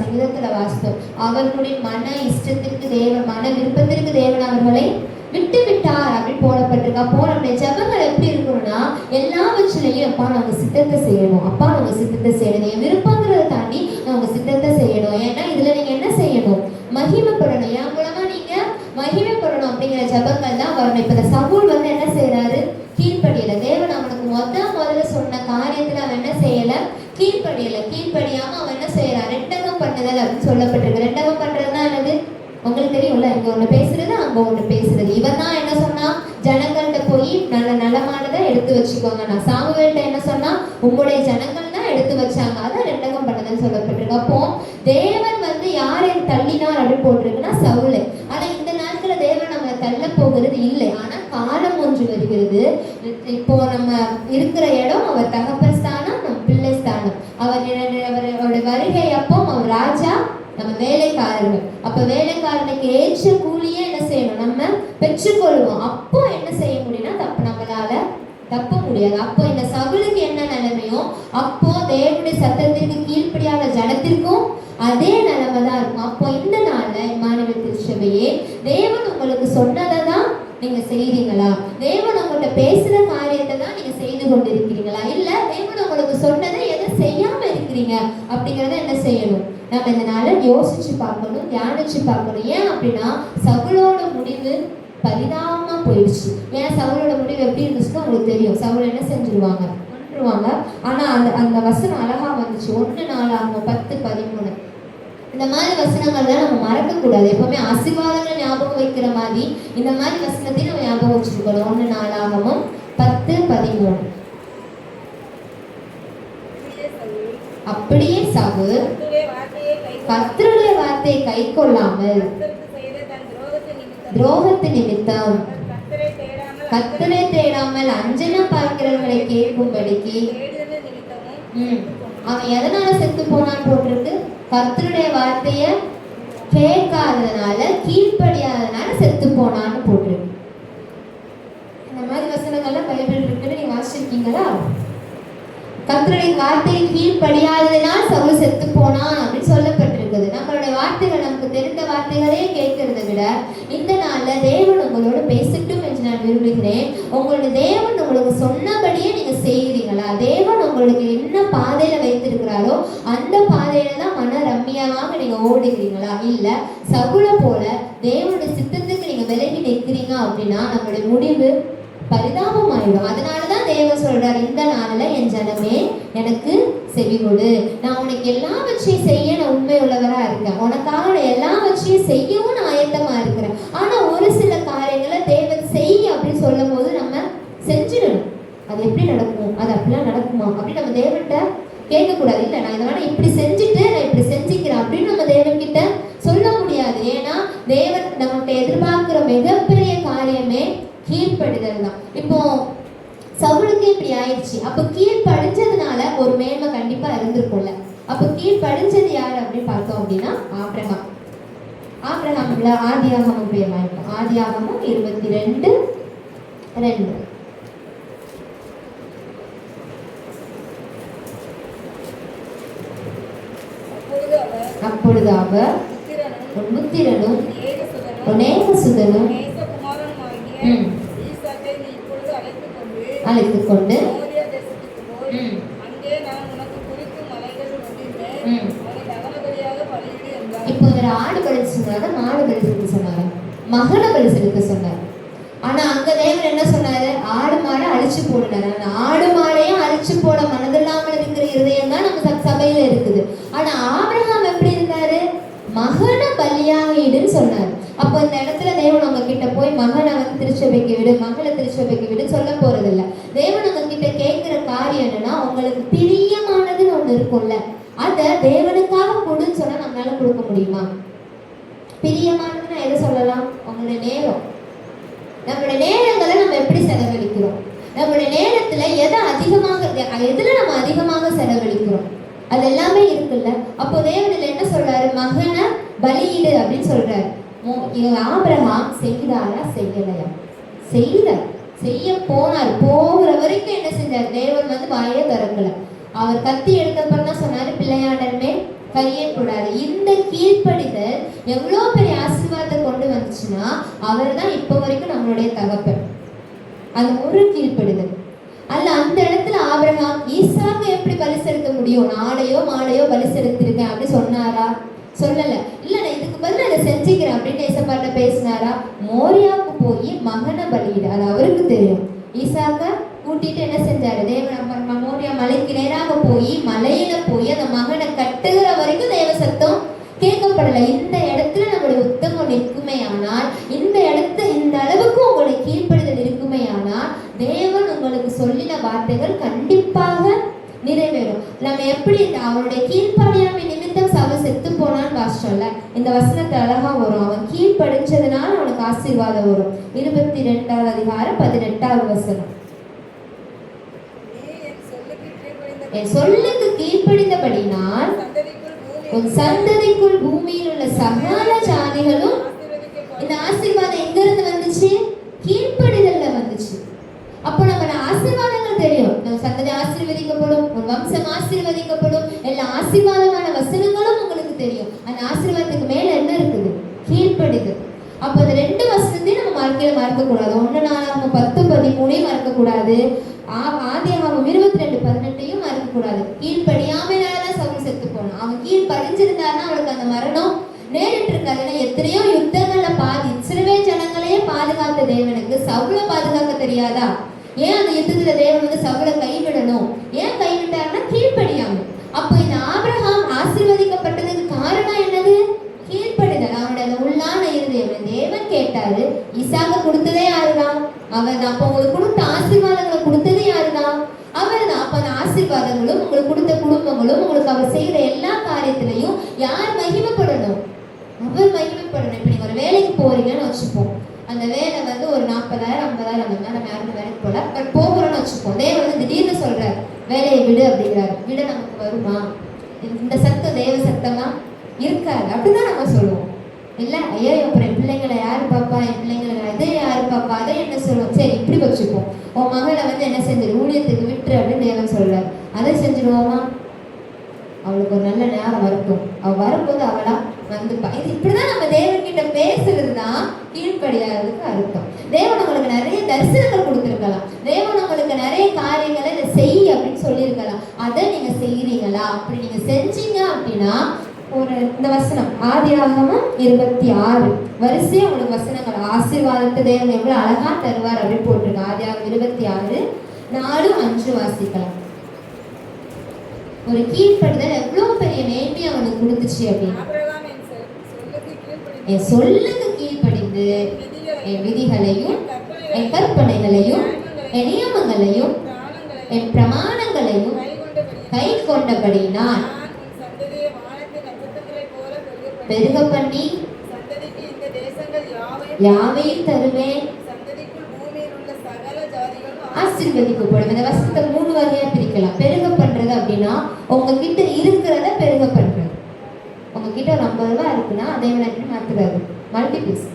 சங்கீதத்துல வாசித்தோம், அவர்களுடைய மன இஷ்டத்திற்கு தேவன், மன விருப்பத்திற்கு தேவன் அவர்களை விட்டு விட்டார் அப்படின்னு போடப்பட்டிருக்கு. அப்போ நம்முடைய ஜெபங்கள் எப்படி இருக்கணும்னா, எல்லாவற்றிலையும் அப்பா நம்ம சித்தத்தை செய்யணும், அப்பா நம்ம சித்தத்தை செய்யணும், என் விருப்பங்கிறத தாண்டி நம்ம சித்தத்தை செய்யணும். ஏன்னா இதுல நீங்க என்ன செய்யணும்? மகிமைப்படணும். என் மூலமா நீங்க மகிமைப்படணும் அப்படிங்கிற ஜெபங்கள் தான் வரணும். இப்ப இந்த சவுல் என்ன செய்யறாரு? கீழ்ப்படியல. தேவன் அவனுக்கு முதல்ல சொன்ன காரியத்துல அவன் என்ன செய்யல? கீழ்ப்படியல. கீழ்ப்படியாம அவன் என்ன செய்யறான்? ரெண்டகம் பண்ணுதல் அப்படின்னு சொல்லப்பட்டிருக்கு. ரெண்டகம் பண்றதுன்னா என்னது? உங்களுக்கு தெரியும்ல, இங்க ஒண்ணு பேசுறது அங்க ஒண்ணு பேசுறது. இவன் தான் என்ன சொன்னா? ஜனங்கள்கிட்ட போய் நலமானதை எடுத்து வச்சுக்கோங்க. நான் சாமுவேல்கிட்ட என்ன சொன்னா? உங்களுடைய ஜனங்கள் தான் எடுத்து வச்சாங்க. அதான் ரெண்டகம் பண்ணதுன்னு சொல்லப்பட்டிருக்கு. அப்போ தேவன் யாரை தள்ளினார் அப்படின்னு போட்டிருக்குன்னா சவுலை. ஆனா இந்த நாட்கள தேவன் நம்ம தள்ள போகிறது இல்லை. ஆனா காலம் ஒன்று வருகிறது. இப்போ நம்ம இருக்கிற இடம் அவர் தகப்பன் ஸ்தானம், நம்ம பிள்ளை ஸ்தானம். அவருடைய வருகை அப்போ அவர் ராஜா, நம்ம வேலைக்காரர்கள். அப்ப வேலைக்காரனுக்கு ஏற்ற கூலியே என்ன செய்யணும்? நம்ம பெற்றுக்கொள்வோம். அப்போ என்ன செய்ய முடியும்னா நம்மளால தப்ப முடியாது. அப்போ இந்த சவுலுக்கு என்ன நிலைமையோ அப்போ தேவனுடைய சத்தத்திற்கு கீழ்ப்படியாத ஜனத்திற்கும் அதே நிலைமை தான் இருக்கும். அப்போ இந்த நாள்ல இம்மானுவேல் திருச்சபையே, தேவன் உங்களுக்கு சொன்னதை தான் நீங்க செய்றீங்களா? தேவன் உங்கள்கிட்ட பேசுற காரியத்தை தான் நீங்க செய்து கொண்டிருக்கிறீங்களா? இல்ல தேவன் உங்களுக்கு சொன்னதை எதை செய்யாம இருக்கிறீங்க அப்படிங்கறத என்ன செய்யணும்? நம்ம இந்த நாளை யோசிச்சு பார்க்கணும், தியானிச்சு பார்க்கணும். ஏன் அப்படின்னா சவுலோட முடிவு பரிதாபமா போயிடுச்சு. ஏன் சவுலோட முடிவு எப்படி இருந்துச்சுன்னா உங்களுக்கு தெரியும். சவுல் என்ன செஞ்சிருவாங்க? கொன்றுவாங்க. ஆனா அந்த வசனம் அழகா வந்துச்சு. 1 நாளாகமம் 10:13. இந்த மாதிரி வசனங்கள்லாம் நம்ம மறக்க கூடாது. எப்பவுமே ஆசீர்வாதங்களை ஞாபகம் வைக்கிற மாதிரி இந்த மாதிரி வசனத்தையும் நம்ம ஞாபகம் வச்சிருக்கணும். 1 நாளாகமம் 10:13. அப்படியே சவுல் கர்த்தருடைய வார்த்தையை கை கொள்ளாமல் துரோகத்து நிமித்தம் கர்த்தரை தேடாமல் அஞ்சன பார்க்கிறவர்களை கேட்கும்படிக்கு அவன் எதனால செத்து போனான்னு போட்டிருக்கு? கர்த்தருடைய வார்த்தைய கேட்காததுனால, கீழ்ப்படியாததுனால செத்து போனான்னு போட்டிருக்கு. இந்த மாதிரி வசனங்கள்லாம் பைபிள் இருக்குன்னு நீங்க வாசிச்சிருக்கீங்களா? கர்த்தருடைய வார்த்தையை கீழ்ப்படியாததினால் சவுல் செத்து போனான் அப்படின்னு சொல்லப்பட்டிருக்குது. நம்மளுடைய வார்த்தைகள், நமக்கு தெரிந்த வார்த்தைகளே கேட்கறத விட இந்த நாள்ல தேவன் உங்களோட பேசட்டும் என்று நான் விரும்புகிறேன். உங்களுடைய தேவன் உங்களுக்கு சொன்னபடியே நீங்க செய்கிறீங்களா? தேவன் உங்களுக்கு என்ன பாதையில வைத்திருக்கிறாரோ அந்த பாதையில தான் மன ரம்மியமாக நீங்க ஓடுகிறீங்களா? இல்ல சவுல போல தேவனுடைய சித்தத்துக்கு நீங்க விலகி நிற்கிறீங்க அப்படின்னா நம்மளுடைய முடிவு பரிதாபம் ஆயிடும். அதனாலதான் தேவன் சொல்றாரு, இந்த நாள்ல என் ஜனமே எனக்கு செவி கொடு. நான் உனக்கு எல்லாவற்றையும் செய்ய நான் உண்மை உள்ளவரா இருக்கேன். உனக்காக நான் எல்லாவற்றையும் செய்யவும் நான் ஆயத்தமா இருக்கிறேன். ஆனா ஒரு சில காரியங்களை தேவன் செய் அப்படின்னு சொல்லும் போது நம்ம செஞ்சிடணும். அது எப்படி நடக்கும்? அது அப்படிலாம் நடக்குமா அப்படின்னு நம்ம தேவன்கிட்ட கேட்கக்கூடாது. இல்லை நான் இதை வேணா இப்படி செஞ்சுட்டு நான் இப்படி செஞ்சுக்கிறேன் அப்படின்னு நம்ம தேவன் கிட்ட சொல்ல முடியாது. ஏன்னா தேவன் நம்மகிட்ட எதிர்பார்க்கிற மிகப்பெரிய காரியமே கீழ்ப்படிதல் தான். இப்போ சவுலுக்கு இப்படி ஆயிடுச்சு. அப்போ கீழ்ப்படிஞ்சதுனால ஒரு மேன்மை கண்டிப்பா இருந்திருக்கும்ல. அப்போ கீழ்ப்படிஞ்சது யாரு அப்படின்னு பார்த்தோம் அப்படின்னா ஆபிரகாம். ஆபிரகாம்ல ஆதியாகமம் போய் வாங்கிட்டோம். ஆதியாகமம் 22:2. அப்பொழுது அவர் புத்திரனும் உன் புத்திரனும் ஏகசுதனும் உன் ஏகசுதனும் நேசகுமாரனுமாகிய ஈசாக்கை நீ இப்பொழுது அழைத்துக் கொண்டு மோரியா தேசத்துக்கு போய் அங்கே நான் உனக்கு குறிக்கும் மலைகள் ஒன்றிலே அவனை தகனபலியாக பலியிடு என்றார். இப்போ ஒரு ஆடு பலி சொன்னாரா, மாடு பலி செலுத்த சொன்னாரா? மகனை பலி செலுத்த சொன்னார். ஆனா அங்க தேவன் என்ன சொன்னாரு? ஆடு மாடை அழிச்சு போடுனாரு. அந்த ஆடு மாடையும் அழிச்சு போட மனதில்லாமல் இருக்கிற இருதயம் தான் நம்ம சபையில இருக்குது. ஆனா ஆபிரகாம் எப்படி இருந்தாரு? மகனை பலியாக இடுன்னு சொன்னார். அப்போ இந்த இடத்துல தேவன் அவங்க கிட்ட போய் மகனை வந்து திருச்சபைக்கு விடு, மகளை திருச்சபைக்கு விடு சொல்ல போறது இல்லை. தேவன் அவங்க கிட்ட கேட்கிற காரியம் என்னன்னா, உங்களுக்கு பிரியமானதுன்னு ஒண்ணு இருக்கும்ல, அதை தேவனுக்காக கொடுன்னு சொன்னா நம்மளால கொடுக்க முடியுமா? பிரியமானதுன்னு எதை சொல்லலாம்? உங்களுடைய நேரம். நம்மளுடைய நேரங்களை நம்ம எப்படி செலவழிக்கிறோம்? நம்மளுடைய நேரத்துல எதுல நம்ம அதிகமாக செலவழிக்கிறோம்? அது எல்லாமே இருக்குல்ல. அப்போ தேவனில் என்ன சொல்றாரு? மகனை பலியிடு அப்படின்னு சொல்றாரு. ஆபிரகாம் செய்தாரா செய்யலையா? செய்ய போனார். போகிற வரைக்கும் என்ன செஞ்சார்? தேவன் வந்து வாயே திறக்கல. அவர் கத்தி எடுத்தப்பறம் தான் சொன்னாரு, பிள்ளையாண்டமே கையே கூடாது. இந்த கீழ்ப்படிதல் எவ்வளோ பெரிய ஆசீர்வாதத்தை கொண்டு வந்துச்சுன்னா, அவர் தான் இப்போ வரைக்கும் நம்மளுடைய தகப்பன். அந்த ஒரு கீழ்ப்படிதல் அல்ல. அந்த இடத்துல ஆபிரகாம் ஈசாக்கு எப்படி பலி செலுத்த முடியும்? நாளையோ மாலையோ பலி செலுத்திருக்கேன் அப்படி சொன்னாரா? சொல்லல. இல்ல நான் இதுக்கு பதில் அதை செஞ்சுக்கிறேன் அப்படின்னு ஏசப்பாட்ட பேசினாரா? மோரியாவுக்கு போய் மகனை பலியிட, அது அவருக்கு தெரியும். ஈசாக்க கூட்டிட்டு என்ன செஞ்சாரு? தேவன் மோரியா மலைக்கு நேராக போய் மலையில போய் அந்த மகனை கட்டுகிற வரைக்கும் தேவ சத்தம் கேட்கப்படல. இந்த இடத்துல நம்மளுடைய உத்தமம் நிற்குமே ஆனால், இந்த அளவுக்கு உங்களுடைய கீழ்ப்படுதல் இருக்குமே ஆனால், தேவன் உங்களுக்கு சொல்லின வார்த்தைகள் கண்டிப்பாக நிறைவேறும். நம்ம எப்படி அவனுடைய கீழ்ப்படியாமை நிமித்தம் சவுல் செத்து போனான்னு வாசிச்சோம்ல, இந்த வசனத்தை அழகா வரும். அவன் கீழ்ப்படிச்சதுனால அவனுக்கு ஆசீர்வாதம் வரும். 22வது அதிகாரம் 18வது வசனம். என் சொல்லுக்கு கீழ்ப்படிந்தபடினால் உன் சந்ததிக்குள் பூமியில் உள்ள சகல ஜாதிகளும். இந்த ஆசீர்வாதம் எங்க இருந்து வந்துச்சு? கீழ்ப்படிதல்ல வந்துச்சு. அப்போ நம்ம ஆசீர்வாதங்கள் தெரியும். நம்ம சந்ததி ஆசீர்வதிக்கப்படும், உன் வம்சம் ஆசீர்வதிக்கப்படும், எல்லா ஆசீர்வாதமான வசனங்களும் உங்களுக்கு தெரியும். அந்த ஆசீர்வாதத்துக்கு மேல என்ன இருக்குது? கீழ்ப்படிதல். அப்போ அந்த 2 வசனத்தையும் நம்ம வாழ்க்கையில மறக்கக்கூடாது. 1 நாளாகமம் 10:13 மறக்கக்கூடாது. ஆதியாகமம் 22:18 மறக்கக்கூடாது. கீழ்ப்படியாமையினாலதான் சவுல் செத்து போனான். அவன் கீழ்ப்படிஞ்சிருந்தாருன்னா அவனுக்கு அந்த மரணம் நேரிட்டு இருக்காது. ஏன்னா எத்தனையோ யுத்தங்கள்ல இஸ்ரவேல் ஜனங்களையே பாதுகாத்த தேவனுக்கு சவுலை பாதுகாக்க தெரியாதா? ஏன் அந்த யுத்தத்துல தேவன் வந்து சவுலை கைவிடணும்? ஏன் கைவிட்டாருன்னா கீழ்ப்படியாம. அப்போ இந்த ஆபிரகாம் ஆசீர்வதிக்கப்பட்டதுக்கு காரணம் என்னது? கீழ்ப்படிதல். அவனுடைய அந்த உள்ளான இருதயம். தேவன் கேட்டாரு, ஈசாக்க கொடுத்ததே யாருதான்? அவர் தான். அப்போ உங்களுக்கு கொடுத்த ஆசீர்வாதங்களை கொடுத்தது யாருதான்? அவர் தான். அப்ப அந்த ஆசீர்வாதங்களும் உங்களுக்கு கொடுத்த குடும்பங்களும் உங்களுக்கு அவர் செய்யற எல்லா காரியத்திலையும் யார் மகிமைப்படணும்? அவர் மகிமைப்படணும். இப்ப நீங்க ஒரு வேலைக்கு போறீங்கன்னு வச்சுப்போம். அந்த வேலை வந்து ஒரு 40,000 50,000 அந்த மாதிரி நம்ம யாருக்கும் வேலைக்கு போல பட் போகிறோம்னு வச்சுப்போம். தேவன் வந்து திடீர்னு சொல்றாரு வேலையை விடு அப்படிங்கிறாரு. விட நமக்கு வருமா? இந்த சத்தம் தேவ சத்தமா இருக்காது. அப்படிதான் நம்ம சொல்லுவோம் இல்ல. ஐயோ அப்புறம் என் பிள்ளைங்களை யாரு பாப்பா, என் பிள்ளைங்களை அதை யாரு பாப்பா, அதை என்ன சொல்லுவோம்? சரி இப்படி வச்சுப்போம். உன் மகளை வந்து என்ன செஞ்சிரு, ஊழியத்துக்கு விட்டுரு அப்படின்னு தேவன் சொல்றாரு. அதை செஞ்சிருவோமா? அவளுக்கு ஒரு நல்ல நேரம் வரட்டும், அவள் வரும்போது அவளா வந்துப்பா. இது இப்படிதான் நம்ம தேவன் கிட்ட பேசுறதுதான் கீழ்ப்படியாததுக்கு அர்த்தம். தேவன் உங்களுக்கு நிறைய தரிசனங்கள் கொடுத்துருக்கலாம். தேவன் உங்களுக்கு நிறைய காரியங்களை இதை செய் அப்படின்னு சொல்லியிருக்கலாம். அதை நீங்க செய்யறீங்களா? அப்படி நீங்க செஞ்சீங்க அப்படின்னா இந்த வசனம் ஆதியாகமம் 26 வரிசையா உங்களுக்கு வசனங்கள் ஆசீர்வாதத்தை தேவன் எவ்வளவு அழகா தருவார் அப்படின்னு போட்டிருக்கு. ஆதியாகமம் 26 4-5 வாசிக்கலாம். ஒரு கீழ்ப்படுதல் எவ்வளவு பெரிய நேர்மை அவனுக்கு கொடுத்துச்சு அப்படின்னு. என் சொல்லுக்கு கீழ்ப்படிந்து என் விதிகளையும் என் கற்பனைகளையும் என் நியமங்களையும் என் பிரமாணங்களையும் கை கொண்டபடினால் பெருக பண்ணி யாவையும் தருவேன், ஆசீர்வதிக்கப்படும். இந்த வசனத்தை 3 வகையா பிரிக்கலாம். பெருக பண்றது அப்படின்னா உங்ககிட்ட இருக்கிறத பெருக பண்றது. உங்ககிட்ட ஒரு 50 ரூபாய் இருக்குன்னா அதே மாதிரி மாத்துறாரு. மல்டிபிள்ஸ்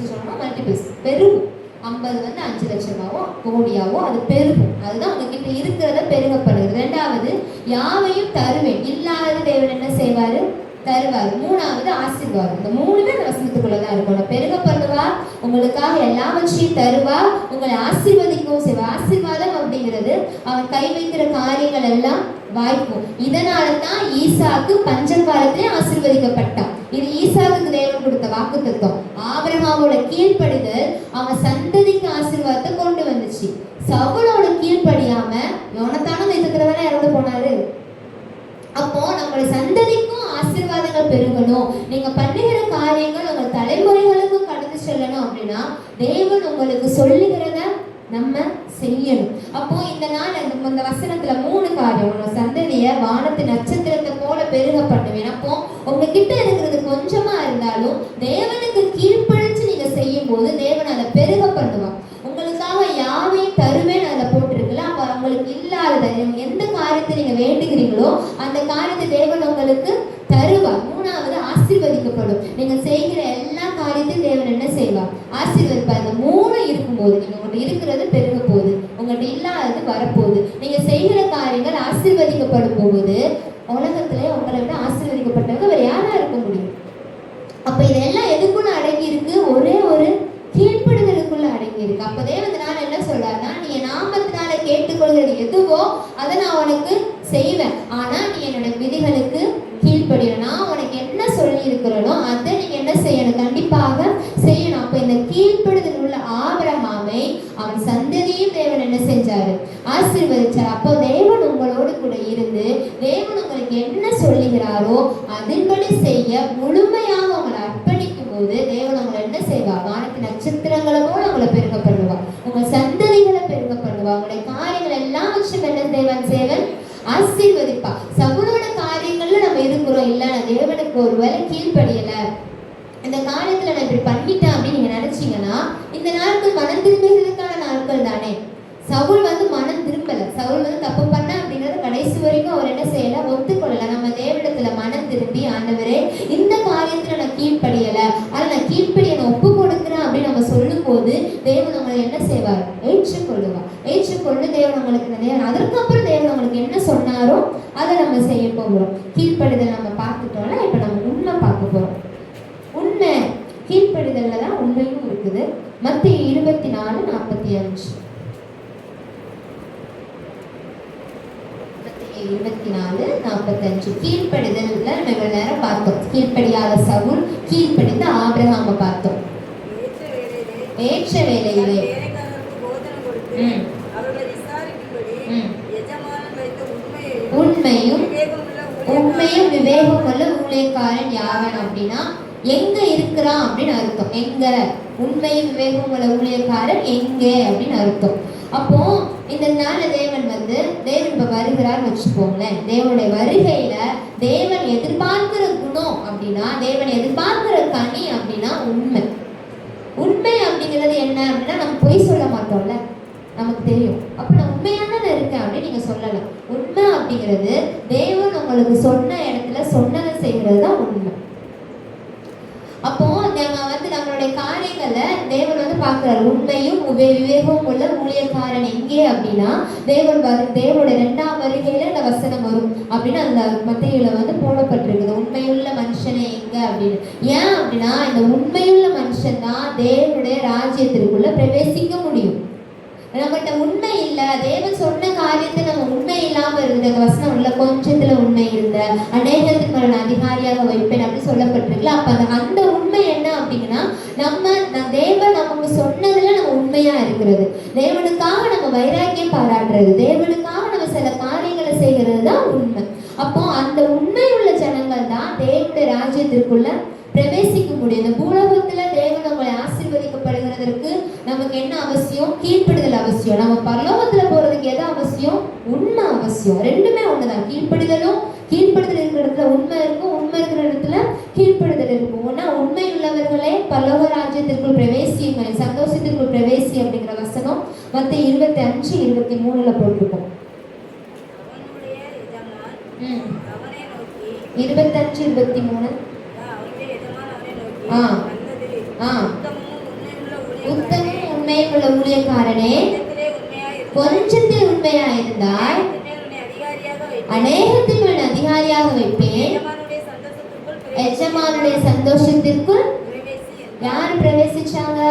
சொல்லணும்னா மல்டிபிள்ஸ் பெருகும். 50 வந்து 5 லட்சமாவோ கோடியாவோ அது பெருகும். அதுதான் உங்ககிட்ட இருக்கிறத பெருக பண்ணுறது. 2வது யாவையும் தருவேன். இல்லாத தேவன் என்ன செய்வாரு? தருவார். மூணாவது ஆசீர்வாதம். இந்த மூணுமே அந்த வசனத்துக்குள்ளதான் இருக்கும். பெருக பண்ணுவார், உங்களுக்காக எல்லாவற்றையும் தருவார், உங்களை ஆசீர்வதிக்கவும் செய்வார். ஆசீர்வாதம் அப்படிங்கிறது அவன் கை வைக்கிற காரியங்கள் எல்லாம் வாய்க்கும். இதனால தான் ஈசாக்கு பஞ்சகாலத்திலே ஆசீர்வதிக்கப்பட்டான். இது ஈசாக்கு தேவன் கொடுத்த வாக்கு தத்துவம். ஆபிரகாமோட கீழ்ப்படிதல் அவன் சந்ததிக்கு ஆசீர்வாதத்தை கொண்டு வந்துச்சு. சவுலோட கீழ்ப்படியாம யோனத்தானும் இந்த யுத்தத்துல தானே இறந்து போனாரு. அப்போ நம்மளுடைய சந்ததிக்கும் ஆசீர்வாதங்கள் பெருகணும், நீங்க பண்ணுகிற காரியங்கள் உங்கள் தலைமுறைகளுக்கும் கடந்து செல்லணும் அப்படின்னா தேவன் உங்களுக்கு சொல்லுகிறத நம்ம செய்யணும். அப்போ இந்த நாள் இந்த வசனத்துல 3 காரியம். உங்க சந்ததிய வானத்து நட்சத்திரத்தை போல பெருக பண்ணுவேன். அப்போ உங்ககிட்ட இருக்கிறது கொஞ்சமா இருந்தாலும் தேவனுக்கு கீழ்ப்படிச்சு நீங்க செய்யும் போது தேவன் அதை பெருக பண்ணுவான். உங்களுக்காக யாவையும் தருவேன் அதில் போட்டிருக்குல்ல. அப்போ உங்களுக்கு இல்லாத எந்த காரியத்தை நீங்க வேண்டுகிறீங்களோ அந்த காரியத்தை தேவன் உங்களுக்கு தருவார். மூணாவது ஆசீர்வதிக்கப்படும். நீங்க செய்கிற எல்லா காரியத்தையும் தேவன் என்ன செய்வார்? ஆசீர்வதிப்பார். இந்த 3 இருக்கும்போது நீங்க உங்கள்கிட்ட இருக்கிறது பெருக போகுது, உங்கள்கிட்ட இல்லாதது வரப்போகுது. நீங்க செய்கிற காரியங்கள் ஆசீர்வதிக்கப்படும் போகுது உலகத்திலே உங்களை விட ஆசீர்வதிக்கப்பட்டவங்க வேற யாரா இருக்க முடியும்? அப்ப இதெல்லாம் எதுக்குள்ள அடங்கி இருக்கு? ஒரே ஒரு கீழ்ப்படுதலுக்குள்ள அடங்கி இருக்கு. அப்ப தேவனால என்ன சொல்றாருன்னா, நீ என் நாமத்தினால கேட்டுக்கொள்கிறது எதுவோ அதை நான் உனக்கு செய்வேன். ஆனா நீ என்னோட விதிகளுக்கு கீழ்ப்படியணும். நான் உனக்கு என்ன சொல்லி இருக்கிறனோ அதை நீங்க என்ன செய்யணும்? கண்டிப்பாக செய்யணும். அப்ப இந்த கீழ்ப்படுதல் உள்ள ஆபிரகாமை அவன் சந்ததியும் தேவன் என்ன செஞ்சாரு? ஆசீர்வதிச்சார். அப்போ தேவன் உங்களோடு கூட இருந்து தேவன் உங்களுக்கு என்ன சொல்லுகிறாரோ அதன்படி செய்ய முழுமையாக உங்களை அர்ப்பணிக்கும் போது தேவன் உங்களை என்ன செய்வார்? வானத்து நட்சத்திரங்களை போல உங்களை பெருக பண்ணுவார், உங்க சந்ததிகளை பெருக பண்ணுவார், உங்களுடைய காரியங்கள் எல்லாம் வச்சு என்ன தேவன் சேவன் ஆசீர்வதிப்பா. சவுலோட காரியங்கள்ல நம்ம இருக்கிறோம் இல்ல, நான் தேவனுக்கு ஒருவேளை கீழ்ப்படியல, இந்த காரியத்துல நான் இப்படி பண்ணிட்டேன் அப்படின்னு நீங்க நினைச்சீங்கன்னா இந்த நாட்கள் மனம் திரும்புகிறதுக்கான நாட்கள் தானே. சவுல் மனம் திரும்பல, சவுல் தப்பு பண்ண அப்படிங்கறது கடைசி வரைக்கும் அவர் என்ன செய்யல? ஒத்துக்கொள்ளல. நம்ம தேவனிடத்துல மனம் திரும்பி, ஆண்டவரே இந்த காரியத்துல நான் கீழ்ப்படியல, ஆனா நான் கீழ்ப்படிய நான் ஒப்பு கொடுக்குறேன் அப்படின்னு நம்ம சொல்லும் போது தேவன் உங்களை என்ன செய்வார்? ஏற்றுக்கொள்ளுவார். ஏற்றுக்கொண்டு தேவன் உங்களுக்கு தேவன் அதற்கப்புறம் தேவன் உங்களுக்கு என்ன சொன்னாரோ அதை நம்ம செய்ய போகிறோம். கீழ்ப்படிதல் நம்ம பார்த்துட்டோம்னா இப்ப நம்ம உண்மை பார்க்க போறோம். உண்மை கீழ்ப்படிதல்ல தான் உண்மையும் இருக்குது. மத்திய 24:45 24:45 கீழ்ப்படிதல்ல நம்ம இவ்வளவு நேரம் பார்த்தோம். கீழ்ப்படியாத சவுல், கீழ்ப்படிந்த ஆபிரகாமை பார்த்தோம். ஏற்ற வேளையிலே உண்மையும் விவேகம் உள்ள ஊழியக்காரன் யாவன் அப்படின்னா எங்க இருக்கிறான் அப்படின்னு அர்த்தம். எங்க உண்மையும் விவேகம் உள்ள ஊழியக்காரன் எங்கே அப்படின்னு அர்த்தம். அப்போ இந்த நாள் தேவன் தேவன் இப்ப வருகிறான்னு வச்சுக்கோங்களேன். தேவனுடைய வருகையில தேவன் எதிர்பார்க்கிற குணம் அப்படின்னா, தேவன் எதிர்பார்க்கிற கனி அப்படின்னா உண்மை. உண்மை அப்படிங்கிறது என்ன அப்படின்னா, நம்ம பொய் சொல்ல மாட்டோம்ல, நமக்கு தெரியும். அப்ப நான் உண்மையான இருக்கேன் அப்படின்னு நீங்க சொல்லலாம். உண்மை அப்படிங்கிறது தேவன் உங்களுக்கு சொன்ன இடத்துல சொன்னதை செய்கிறது தான் உண்மை. அப்போ நம்ம நம்மளுடைய காரியங்களை தேவன் பார்க்கிறார். உண்மையும் விவேகமும் உள்ள ஊழியக்காரன் எங்கே அப்படின்னா தேவனுடைய 2ஆம் வருகையில இந்த வசனம் வரும் அப்படின்னு அந்த மத்தியில போடப்பட்டிருக்குது. உண்மையுள்ள மனுஷனே எங்க அப்படின்னு. ஏன் அப்படின்னா இந்த உண்மையுள்ள மனுஷன் தான் தேவனுடைய ராஜ்யத்திற்குள்ள பிரவேசிக்க முடியும். நம்மகிட்ட உண்மை இல்ல, தேவன் சொன்ன காரியத்தை நம்ம உண்மை இல்லாம இருந்த வசனம் உள்ள கொஞ்சத்துல உண்மை இருந்த அநேகத்துக்கு நான் அதிகாரியாக வைப்பேன் அப்படின்னு சொல்லப்பட்டிருக்குல்ல. அப்ப அந்த உண்மை என்ன அப்படின்னா, தேவன் நமக்கு சொன்னதுல நம்ம உண்மையா இருக்கிறது, தேவனுக்காக நம்ம வைராக்கியம் பாராட்டுறது, தேவனுக்காக நம்ம சில காரியங்களை செய்கிறது தான் உண்மை. அப்போ அந்த உண்மை உள்ள ஜனங்கள் தான் தேவனுடைய ராஜ்யத்திற்குள்ள பிரவேசிக்க முடியும். இந்த பூலோகத்துல தேவன் நம்மளை ஆசீர்வதிக்கப்படுகிறதற்கு நமக்கு என்ன அவசியம்? கீழ்ப்படிதல் அவசியம். நம்ம பரலோகத்துல போறதுக்கு எது அவசியம்? உண்மை அவசியம். ரெண்டுமே ஒண்ணுதான். கீழ்ப்படிதல் இருக்கிற இடத்துல உண்மை இருக்கும், உண்மை இருக்கிற இடத்துல கீழ்ப்படிதல் இருக்கும். ஒன்னா உண்மை உள்ளவர்களே பரலோக ராஜ்யத்திற்குள் பிரவேசியுங்கள், சந்தோஷத்திற்குள் பிரவேசி அப்படிங்கிற வசனம் மத்திய 25:23 போட்டிருக்கோம். 25:23 உத்தமும் உண்மையும் உள்ள ஊழியக்காரனே, கொஞ்சத்தில் உண்மையா இருந்தால் அநேகத்தில் அதிகாரியாக வைப்பேன், எஜமானுடைய சந்தோஷத்திற்குள் பிரவேசி என்றார். யார் பிரவேசிச்சாங்க?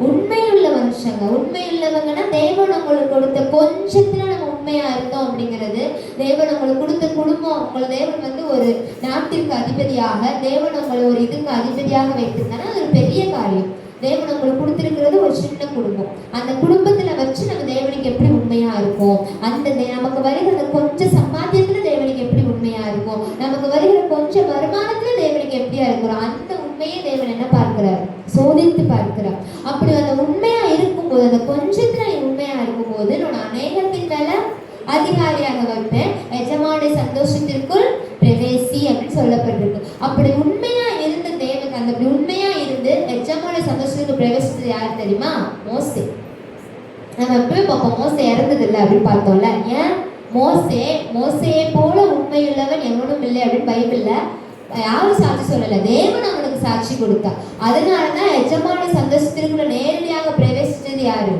உண்மையுள்ள மனுஷங்க. உண்மையுள்ளவங்கன்னா தேவன் உங்களுக்கு கொடுத்த கொஞ்சத்துல நம்ம உண்மையா இருந்தோம் அப்படிங்கிறது, தேவன் உங்களுக்கு கொடுத்த குடும்பம், உங்களை தேவன் வந்து ஒரு நாட்டிற்கு அதிபதியாக, தேவன் உங்களை ஒரு இதுக்கு அதிபதியாக வைத்திருந்தானா அது ஒரு பெரிய காரியம். தேவன் உங்களுக்கு கொடுத்திருக்கிறது ஒரு சின்ன குடும்பம். அந்த குடும்பத்துல வச்சு நம்ம தேவனுக்கு எப்படி உண்மையா இருக்கும், அந்த நமக்கு வருகிற கொஞ்சம் சம்பாத்தியத்துல தேவனுக்கு எப்படி உண்மையா இருக்கும், நமக்கு வருகிற கொஞ்சம் வருமானத்துல தேவனுக்கு எப்படியா இருக்கிறோம், அந்த உண்மையை தேவன் என்ன பார்க்கிறார்? சோதித்து பார்க்கிறார். அப்படி அந்த உண்மையா இருக்கும்போது, அந்த கொஞ்சத்துல நீ உண்மையா இருக்கும்போது நான் அநேகத்தின் மேல அதிகாரியாக வைப்பேன், எஜமானுடைய சந்தோஷத்திற்குள் பிரவேசி அப்படின்னு சொல்லப்பட்டிருக்கு. அப்படி உண்மையா இருந்த தேவன், அந்த உண்மையா இருந்து எஜமானுடைய சந்தோஷத்துக்கு பிரவேசித்தது யார் தெரியுமா? மோசே. நம்ம எப்பவும் பார்ப்போம் மோசே இறந்தது இல்லை அப்படின்னு பார்த்தோம்ல. ஏன்? மோசையை போல உண்மையுள்ளவன் எவனும் இல்லை அப்படின்னு பைபிள்ல யாரும் சாட்சி சொல்லல, தேவன் அவனுக்கு சாட்சி கொடுத்தா. அதனாலதான் எஜமான சந்தோஷத்திற்குள்ள நேரடியாக பிரவேசிச்சது யாரு?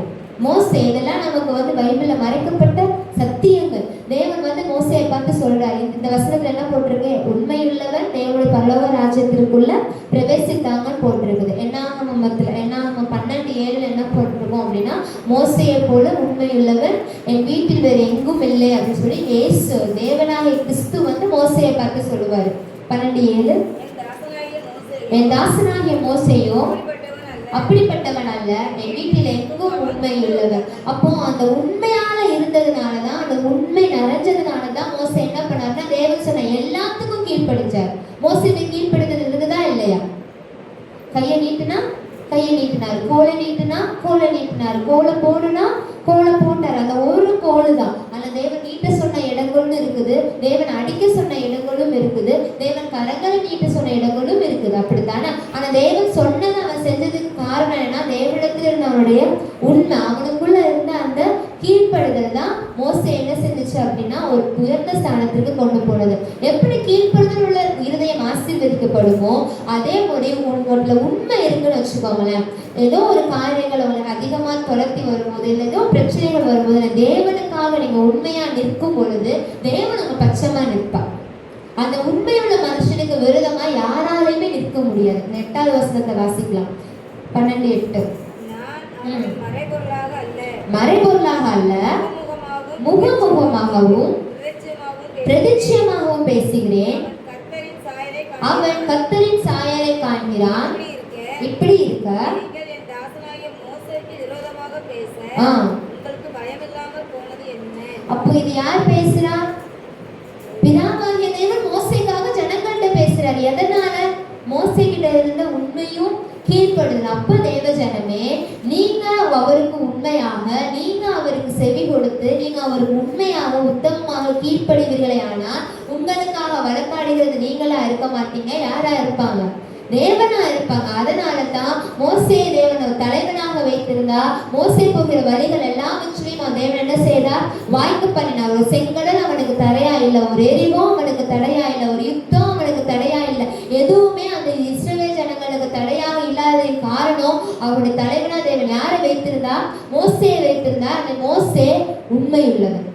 மோசே. இதெல்லாம் நமக்கு வந்து பைபிள்ல மறைக்கப்பட்ட சத்தியங்கள். தேவன் வந்து மோசையை பார்த்து சொல்றாரு, இந்த வசனத்துல என்ன போட்டிருக்கு? உண்மையுள்ளவன் தேவனுடைய பரலோக ராஜ்யத்திற்குள்ள பிரவேசித்தாங்கன்னு போட்டிருக்குது. என்னாகமம் 12:7 என்ன போட்டிருக்கோம் அப்படின்னா, மோசையை போல உண்மையுள்ளவன் என் வீட்டில் வேறு எங்கும் இல்லை அப்படின்னு சொல்லி இயேசு தேவனாகிய கிறிஸ்து வந்து மோசையை பார்த்து சொல்லுவாரு. 12:7 என் தாசனாகிய மோசேயோ அப்படிப்பட்டவன் அல்ல, என் வீட்டில் எங்கும் உண்மை உள்ளவன். அப்போ அந்த உண்மையால இருந்ததுனாலதான், அந்த உண்மை நிறைஞ்சதுனாலதான் மோசே என்ன பண்ணாருன்னா தேவன் சொன்ன எல்லாத்துக்கும் கீழ்ப்படிச்சார். மோசேக்கு கீழ்ப்படுத்தது இருக்குதா இல்லையா? கையை நீட்டுனா கையை நீட்டினார், கோலை நீட்டுனா கோலை நீட்டினார், கோலை போடுனா கோலை போட்டார். அந்த ஒரு கோலு தான். ஆனா தேவன் நீட்ட சொன்ன இடங்களும் இருக்குது, தேவன் அடிக்க சொன்ன இடங்களும் இருக்குது, தேவன் கரங்களை நீட்ட சொன்ன இடங்களும் இருக்குது. அப்படித்தானே? ஆனா தேவன் சொன்னதை அவன் செஞ்சதுக்கு காரணம் என்ன? தேவனிடத்தில் இருந்த அவனுடைய உண்மை, அவனுக்குள்ள இருந்த அந்த கீழ்ப்படுதல் தான் மோசே என்ன செஞ்சுச்சு அப்படின்னா ஒரு உயர்ந்த ஸ்தானத்திற்கு கொண்டு போனது. எப்படி கீழ்ப்படுதல் உள்ள இருதயம் ஆசீர்வதிக்கப்படுமோ அதே மாதிரி உங்களோட உண்மை இருக்குன்னு வச்சுக்கோங்களேன். ஏதோ ஒரு காரியங்கள் உங்களுக்கு அதிகமா துரத்தி வரும்போது, இல்லை ஏதோ பிரச்சனைகள் வரும்போது, தேவனுக்காக நீங்க உண்மையா நிற்கும் பொழுது தேவன் உங்க பட்சமா நிற்பார். அந்த உண்மையுள்ள மனுஷனுக்கு விரோதமா யாராலையுமே நிற்க முடியாது. 8வது வசனத்தை வாசிக்கலாம். 12:8 மறைபொருளாக அல்ல முகமுகமாகவும் பிரதிட்சயமாகவும் பேசுகிறேன், அவன் கர்த்தரின் சாயலை காண்கிறான். இப்படி இருக்க அப்போ இது யார் பேசுறா? பிதாவாகிய தேவன் மோசேக்காக ஜனங்கள்ட்ட பேசுறாரு. எதனால? மோசே கிட்ட இருந்த உண்மையும் கீழ்ப்படுதல். அப்ப தேவ ஜனமே, நீங்க அவருக்கு உண்மையாக, நீங்க அவருக்கு செவி கொடுத்து, நீங்க அவருக்கு உண்மையாக உத்தமமாக கீழ்ப்படுவீர்களே ஆனால் உங்களுக்காக வழக்காடுகிறது நீங்களா இருக்க மாட்டீங்க. யாரா இருப்பாங்க? தேவனா இருப்பாங்க. அதனால தான் மோசே தேவன் தலைவனாக வைத்திருந்தா மோசே போகிற வழிகள் எல்லாவற்றையும் தேவன் என்ன செய்தார்? வாய்க்கு பண்ணினார். ஒரு செங்கடல் அவனுக்கு தடையா இல்லை, ஒரு எரிவும் அவனுக்கு தடையா இல்லை, ஒரு யுத்தம் அவனுக்கு தடையா இல்லை. எதுவுமே அந்த இஸ்ரவேல் ஜனங்களுக்கு தடையாக இல்லாததின் காரணம் அவருடைய தலைவனா தேவன் யாரை வைத்திருந்தா? மோசேயை வைத்திருந்தார். அந்த மோசே உண்மை உள்ளவர்.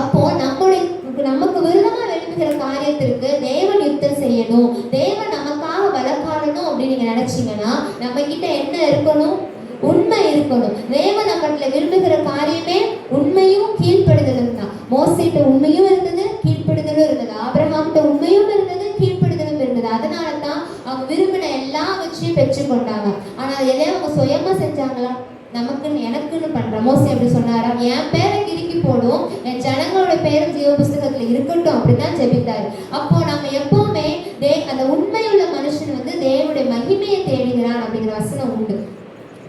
அப்போ நமக்கு விருதமா எழுப்புகிற காரியத்திற்கு தேவன் யுத்தம் செய்யணும், தேவன் நமக்காக வழக்காடணும் அப்படின்னு நீங்க நினைச்சீங்கன்னா நம்ம கிட்ட என்ன இருக்கணும்? உண்மை இருக்கணும். தேவன் நம்மள விரும்புகிற காரியமே உண்மையும் கீழ்ப்படுதலும் தான். மோசேட்ட உண்மையும் இருந்தது, கீழ்ப்படுதலும் இருந்தது. ஆபிரகாம்கிட்ட உண்மையும் இருந்தது, கீழ்ப்படுதலும் இருந்தது. அதனால தான் அவங்க விரும்பின எல்லாவற்றையும் பெற்றுக்கொண்டாங்க. ஆனா எதையும் அவங்க சுயமா செஞ்சாங்களா? நமக்குன்னு எனக்குன்னு பண்ற. மோசே அப்படி சொன்னாரா? என் பேரை கிறுக்கி போடும், என் ஜனங்களோட பேரும் ஜீவ புஸ்தகத்துல இருக்கட்டும் அப்படிதான் ஜெபித்தாரு. அப்போ நம்ம எப்பவுமே அந்த உண்மையுள்ள மனுஷன் வந்து தேவனுடைய மகிமையை தேடுகிறான் அப்படிங்கிற வசனம் உண்டு.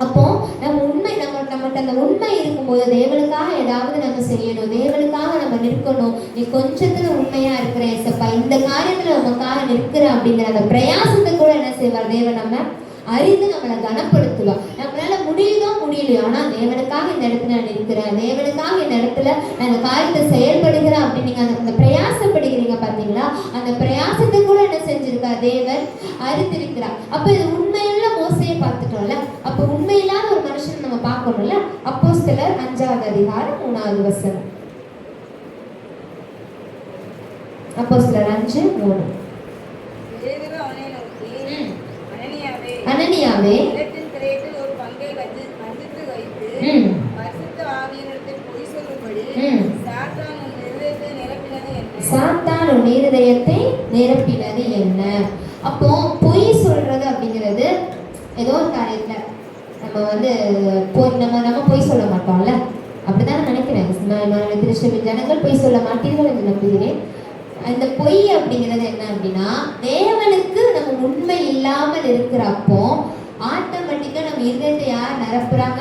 அப்போ நம்ம உண்மை நம்மகிட்ட அந்த உண்மை இருக்கும்போது தேவனுக்காக ஏதாவது நம்ம செய்யணும், தேவனுக்காக நம்ம நிற்கணும். நீ கொஞ்சத்துல உண்மையா இருக்கிற ஏசப்பா, இந்த காரியத்துல நமக்காக நிற்கிற அப்படிங்கிற அந்த பிரயாசத்தை கூட என்ன செய்வார் தேவன் நம்ம அறிந்து நம்மளை கனப்படுத்துவா. நம்மளால முடியுதோ முடியலையோ, ஆனா தேவனுக்காக இந்த இடத்துல நான் நிற்கிறேன், தேவனுக்காக இந்த இடத்துல நான் இந்த காரியத்தை செயல்படுகிறேன் அப்படின்னு நீங்க அந்த பிரயாசப்படுகிறீங்க பாத்தீங்களா? அந்த பிரயாசத்தை கூட என்ன செஞ்சிருக்கா தேவன் அறிந்திருக்கிறார். அப்ப இது உண்மையுள்ள மோசையை பார்த்துட்டோம்ல. அப்ப உண்மையில்லாத ஒரு மனுஷன் நம்ம பார்க்கணும்ல. அப்போஸ்தலர் 5வது அதிகாரம் 3வது வசனம். அப்போஸ்தலர் 5:3 அனனியாவே நிலத்தின் கிரயத்தில் ஒரு பங்கை வஞ்சித்து வைத்து பரிசுத்த ஆவியினிடத்தில் பொய் சொல்லும்படி சாத்தான் உன் இருதயத்தை நிரப்பினது என்ன? சாத்தான் உன் இருதயத்தை நிரப்பினது என்ன? அப்போ பொய் சொல்றது அப்படிங்கிறது ஏதோ ஒரு காரியத்துல நம்ம வந்து நம்ம பொய் சொல்ல மாட்டோம்ல, அப்படிதான் நினைக்கிறேன். திருச்சபை ஜனங்கள் பொய் சொல்ல மாட்டீர்கள் என்று நம்புகிறேன். அந்த பொய் அப்படிங்கிறது என்ன அப்படின்னா, தேவனுக்கு நம்ம உண்மை இல்லாமல் இருக்கிறப்போ ஆட்டோமேட்டிக்கா நம்ம இருதயத்தை யார் நிரப்புறாங்க?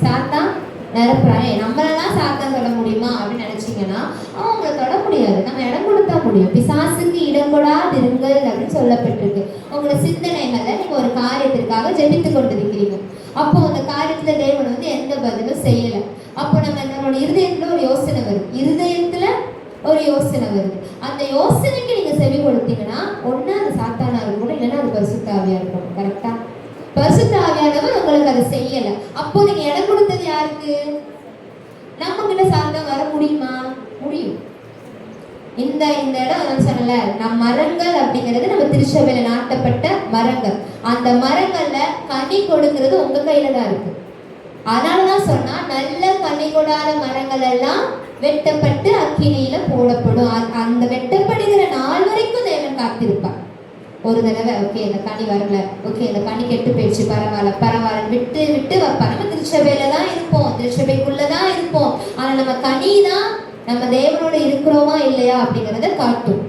சாத்தான் நிரப்புறாங்க. நம்மளெல்லாம் சாத்தான் தொட முடியுமா அப்படின்னு நினைச்சீங்கன்னா அவங்கள தொட முடியாது. நம்ம இடம் கொடுத்தா முடியும். பிசாசுக்கு இடம் கொடாதிருங்கள் அப்படின்னு சொல்லப்பட்டிருக்கு. உங்களோட சிந்தனைகள்ல நீங்க ஒரு காரியத்திற்காக ஜெபித்து கொண்டிருக்கிறீங்க. அப்போ அந்த காரியத்துல தேவன் வந்து எந்த பதிலும் செய்யல. அப்போ நம்மளோட இருதயத்துல ஒரு யோசனை வருது. அந்த யோசனைக்கு நீங்க செவி கொடுத்தீங்கன்னா ஒண்ணு அது சாத்தானா இருக்கணும், இல்லைன்னா அது பரிசுத்த ஆவியா இருக்கணும். கரெக்டா? பரிசுத்த ஆவியானவர் உங்களுக்கு அதை செய்யல. அப்போ நீங்க இடம் கொடுத்தது யாருக்கு? நம்ம கிட்ட சாத்தான் வர முடியுமா? முடியும். இந்த இடம் நான் சொன்னல, நம் மரங்கள் அப்படிங்கிறது நம்ம திருச்சபையில நாட்டப்பட்ட மரங்கள். அந்த மரங்கள்ல கனி கொடுக்கிறது உங்க கையில தான் இருக்கு. அதனாலதான் சொன்னா நல்ல கனி கொடாத மரங்கள் எல்லாம் வெட்டப்பட்டு அக்கினியில போடப்படும். அந்த வெட்டப்படுகிற நாள் வரைக்கும் தேவன் காத்திருப்பார். ஒரு தடவை ஓகே இந்த கனி வரல, ஓகே இந்த கனி கெட்டு போயிடுச்சு, பரவாயில்ல விட்டு வைப்பார். நம்ம திருச்சபையில தான் இருப்போம், திருச்சபைக்குள்ளதான் இருப்போம். ஆனா நம்ம கனி தான் நம்ம தேவனோட இருக்கிறோமா இல்லையா அப்படிங்கிறத காட்டும்.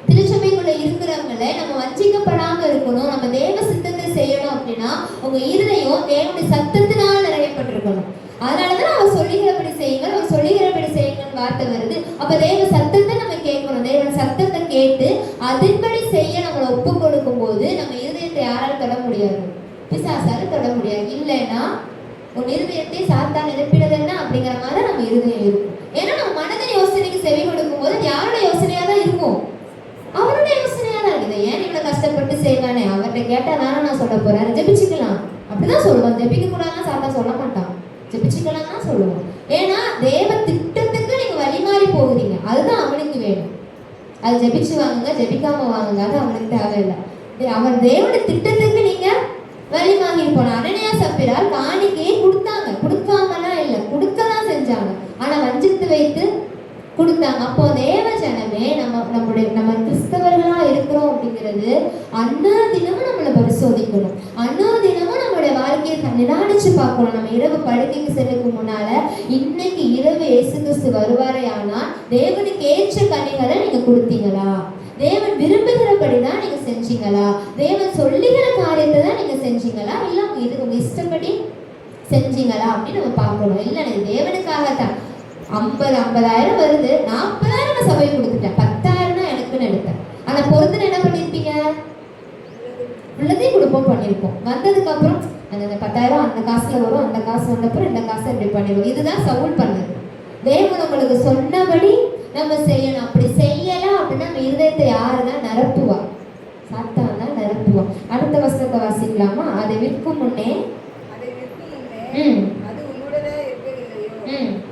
திருச்சபைக்குள்ள இருக்கிறவங்கள நம்ம வஞ்சிக்கப்படாம இருக்கணும், நம்ம தேவ சித்தத்தை செய்யணும் அப்படின்னா உங்க இருதயம் தேவனுடைய சத்தத்தினால் நிறையப்பட்டிருக்கணும். அதனாலதான் அவர் சொல்லுகிறபடி செய்யுங்கள், அவர் சொல்லுகிறபடி செய்யுங்கன்னு வார்த்தை வருது. அப்ப தேவ சத்தத்தை நம்ம கேட்கணும். தேவன் சத்தத்தை கேட்டு அதன்படி செய்ய நம்மளை ஒப்பு கொடுக்கும் போது நம்ம இருதயத்தை யாராலும் தொட முடியாது, பிசாசாலும் தொட முடியாது. இல்லைன்னா உன் இருதயத்தை சாத்தான் நிரப்பினது என்ன அப்படிங்கிற மாதிரி நம்ம இருதயம் இருக்கும். ஏன்னா நம்ம மனதின் யோசனைக்கு செவி கொடுக்கும் போது யாரோட யோசனையா தான் இருக்கும்? அவருடைய யோசனையா தான் இருக்குது. ஏன் இவ்வளவு கஷ்டப்பட்டு செய்வானே, அவர்கிட்ட கேட்டா தானே நான் சொல்ல போறேன், ஜெபிச்சுக்கலாம் அப்படிதான் சொல்லுவான். ஜெபிக்க கூடாதுன்னா சாத்தான் சொல்ல மாட்டான், ஜெபிச்சுக்கலாம் தான் சொல்லுவான். ஏன்னா தேவ திட்டத்துக்கு நீங்க வழி மாறி போகுறீங்க, அதுதான் அவனுக்கு வேணும். அது ஜெபிச்சு வாங்குங்க, ஜெபிக்காம வாங்குங்க, அது அவனுக்கு தேவையில்லை. அவன் தேவனுடைய திட்டத்துக்கு நீங்க வழி மாறி போன. அனனியா சப்பீரால் காணிக்கையை கொடுத்தாங்க, கொடுக்காமலாம் இல்லை, கொடுக்கதான் செஞ்சாங்க. ஆனா வஞ்சித்து வைத்து கொடுத்தாங்க. அப்போ தேவ ஜனமே நம்ம கிறிஸ்தவர்களா இருக்கிறோம் அப்படிங்கிறது அந்நாதினமும் நம்மளை பரிசோதிக்கணும். அந்நாதினமும் நம்மளுடைய வாழ்க்கையை நிதானிச்சு பார்க்கணும். நம்ம இரவு படுக்கைக்கு செல்லுக்கு முன்னால இன்னைக்கு இரவு இயேசு கிறிஸ்து வருவாரே ஆனால் தேவனுக்கு ஏற்ற கனிகளை நீங்க கொடுத்தீங்களா? தேவன் விரும்புகிறபடிதான் நீங்க செஞ்சீங்களா? தேவன் சொல்லுகிற காரியத்தை தான் நீங்க செஞ்சீங்களா? இல்ல உங்க இஷ்டப்படி செஞ்சீங்களா அப்படின்னு நம்ம பார்க்கணும். இல்லை தேவனுக்காகத்தான் 50,000 வருது, 40,000 நான் சபை கொடுத்துட்டேன், 10,000 தான் எனக்குன்னு எடுத்தேன். ஆனா பொறுத்து என்ன பண்ணிருப்பீங்க? உள்ளதையும் கொடுப்போம் பண்ணிருப்போம். வந்ததுக்கு அப்புறம் அந்த 10,000 அந்த காசுல வரும், அந்த காசு வந்தப்பறம் இந்த காசை இப்படி பண்ணிடுவோம். இதுதான் சவுல் பண்ணது. தேவன் உங்களுக்கு சொன்னபடி நம்ம செய்யணும். அப்படி செய்யலாம் அப்படின்னா நம்ம இருதயத்தை யாருதான் நிரப்புவா? சாத்தான் தான் நிரப்புவா. அடுத்த வசனத்தை வாசிக்கலாமா? அதை விற்கும் முன்னே அது உன்னுடையதா இருக்கவில்லையோ,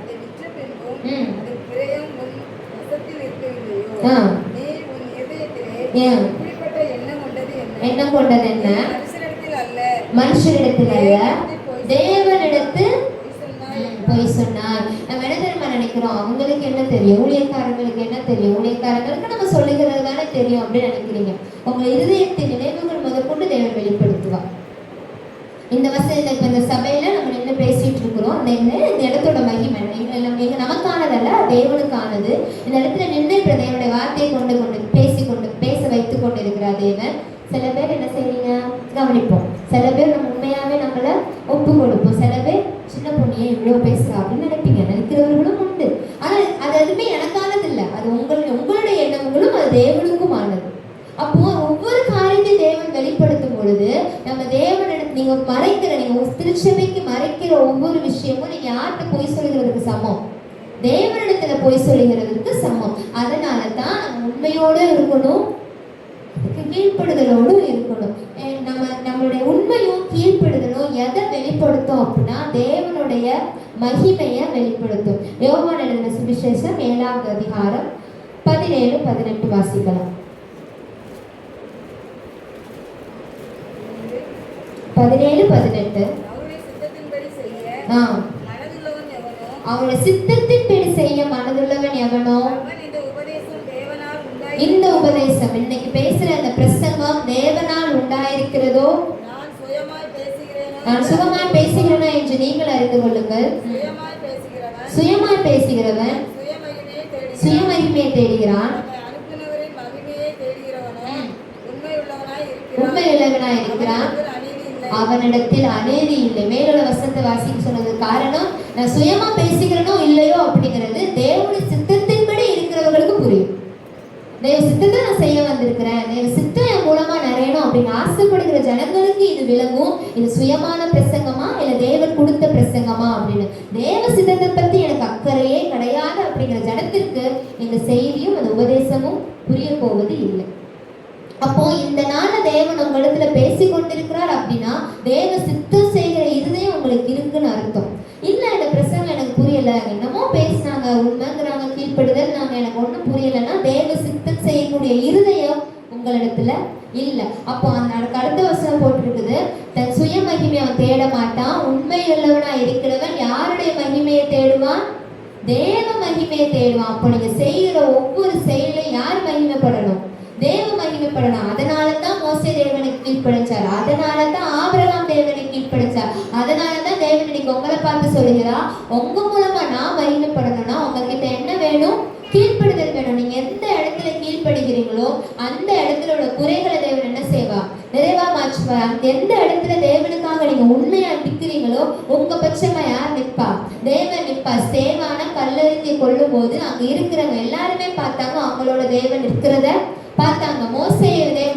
அதை விற்ற பின்பும் அது கிரயம் உன் வசத்தில் இருக்கவில்லையோ, நீ உன் இதயத்திலே இப்படிப்பட்ட எண்ணம் கொண்டது என்ன? மனுஷரிடத்தில் அல்ல தேவனிடத்தில் பொய் சொன்னார். நம்ம என்ன தெரியுமா நினைக்கிறோம்? அவங்களுக்கு என்ன தெரியும், ஊழியக்காரங்களுக்கு என்ன தெரியும், ஊழியக்காரங்களுக்கு நம்ம சொல்லுகிறது தானே தெரியும் அப்படின்னு நினைக்கிறீங்க. உங்க இருதயத்தின் நினைவுகள் முதற்கொண்டு தேவன் வெளிப்படுத்துவார். இந்த வசதியில் இப்ப இந்த சபையில நம்ம நின்று பேசிட்டு இருக்கிறோம். இந்த இடத்தோட மகிமை எங்க நமக்கானதல்ல, தேவனுக்கானது. இந்த இடத்துல நின்று இப்ப தேவனுடைய வார்த்தையை கொண்டு பேச வைத்துக் கொண்டு இருக்கிறார் தேவன். சில பேர் என்ன செய்வீங்க? கவனிப்போம். சில பேர் நம்ம உண்மையாவே நம்மளை ஒப்பு கொடுப்போம். சில பேர் சின்ன பொண்ணியே இவ்வளவு பேசுறா அப்படின்னு நினைக்கிறவர்களும் உண்டு. ஆனா அது எதுவுமே எனக்கானது இல்லை, அது உங்களுடைய எண்ணங்களும் அது தேவனுக்கும் ஆனது. அப்போ ஒவ்வொரு காரியத்தையும் தேவன் வெளிப்படுத்தும் பொழுது நம்ம தேவனிடத்து நீங்க திருச்சபைக்கு மறைக்கிற ஒவ்வொரு விஷயமும் நீங்க யார்கிட்ட போய் சொல்லுகிறதுக்கு சமம்? தேவனிடத்துல போய் சொல்லுகிறதுக்கு சமம். அதனாலதான் நம்ம உண்மையோட இருக்கணும், கீழ்ப்படுதலோடு இருக்கணும். நம்மளுடைய உண்மையும் கீழ்ப்படுதலும் எதை வெளிப்படுத்தும் அப்படின்னா தேவனுடைய மகிமையை வெளிப்படுத்தும். யோவான் எழுதின சுவிசேஷம் 7ஆம் அதிகாரம் 17-18 வாசிக்கலாம். 17-18. அவருடைய சித்தத்தின்படி செய்ய ஆ, மனதுள்ளவன் எவனோ அவருடைய சித்தத்தின்படி செய்ய மனதுள்ளவன் எவனோ அவன் இந்த உபதேசம் தேவனால் உண்டாய் இந்த உபதேசம் இன்னைக்கு பேசுற இந்த பிரசங்கம் தேவனால் உண்டாயிருக்கிறதோ நான் சுயமாய் பேசுகிறேனோ நான் சுகமாய் பேசுகிறேனா என்று நீங்கள் அறிந்து கொள்ளுங்கள். சுயமாய் பேசுகிறவன் சுயமாய் பேசுகிறவன் சுயமகிமையை தேடுகிறான். சுயமகிமையை தேடுகிறான். நம்மை அனுப்பினவரின் மகிமையை தேடுகிறவனோ உண்மையுள்ளவனாய் இருக்கிறான். உண்மையுள்ளவனாய் இருக்கிறான். அவனிடத்தில் அநீதி இல்லை. அவனிடத்தில் அநீதி இல்லை. மேலோட வசனத்தை வாசிக்க சொன்னது காரணம் நான் சுயமா பேசுகிறேனோ இல்லையோ அப்படிங்கிறது தேவனுடைய சித்தத்தின்படி இருக்கிறவர்களுக்கு புரியும். தேவ சித்தத்தை நான் செய்ய வந்திருக்கிறேன், தேவ சித்தம் என் மூலமா நிறையணும் அப்படின்னு ஆசைப்படுகிற ஜனங்களுக்கு இது விளங்கும். இது சுயமான பிரசங்கமா இல்ல தேவன் கொடுத்த பிரசங்கமா அப்படின்னு. தேவ சித்தத்தை பத்தி எனக்கு அக்கறையே கிடையாது அப்படிங்கிற ஜனத்திற்கு இந்த செய்தியும் அந்த உபதேசமும் புரிய போவது இல்லை. அப்போ இந்த நாள்ல தேவன் உங்களிடத்துல பேசி கொண்டிருக்கிறார் அப்படின்னா தேவ சித்தம் செய்கிற இருதயம் உங்களுக்கு இருக்குன்னு அர்த்தம். இல்ல இந்த பிரசங்கம் எனக்கு புரியல, என்னமோ பேசினாங்க, உண்மைங்கிறாங்க, கீழ்ப்படுதல் நாங்க, எனக்கு ஒண்ணும் புரியலைன்னா தேவ சித்தம் செய்யக்கூடிய இருதயம் உங்களிடத்துல இல்ல. அப்போ அந்த அடுத்த வசனம் போட்டிருக்குது, தன் சுய மகிமையை அவன் தேட மாட்டான், உண்மையுள்ளவனா இருக்கிறவன் யாருடைய மகிமையை தேடுவான்? தேவ மகிமையை தேடுவான். அப்போ நீங்க செய்கிற ஒவ்வொரு செயலையும் யார் மகிமைப்படணும்? தேவ மகிமைப்படணும். அதனாலதான் மோசே தேவனுக்கு கீழ்ப்படிச்சார், அதனாலதான் ஆபிரகாம் தேவனுக்கு கீழ்ப்படிச்சார், அதனாலதான் தேவன் இன்னைக்கு உங்களை பார்த்து சொல்லுகிறா, உங்க மூலமா நான் மகிமைப்படணும்னா உங்ககிட்ட என்ன வேணும்? கீழ்ப்படுதல் வேணும். நீங்க எந்த இடத்துல கீழ்ப்படுகிறீங்களோ அந்த இடத்துல உள்ள குறைகளை தேவன் என்ன செய்வா? நிறைவா மாற்றுவார். அந்த எந்த இடத்துல தேவனுக்காக நீங்க உண்மையா நிற்கிறீங்களோ உங்க பட்சமா யார் நிற்பா? தேவன் நிற்பா. சேவான கல்லறிஞ்சு கொள்ளும் போது அங்க இருக்கிறவங்க எல்லாருமே பார்த்தாங்க, அவங்களோட தேவன் இருக்கிறத பார்த்தாங்க.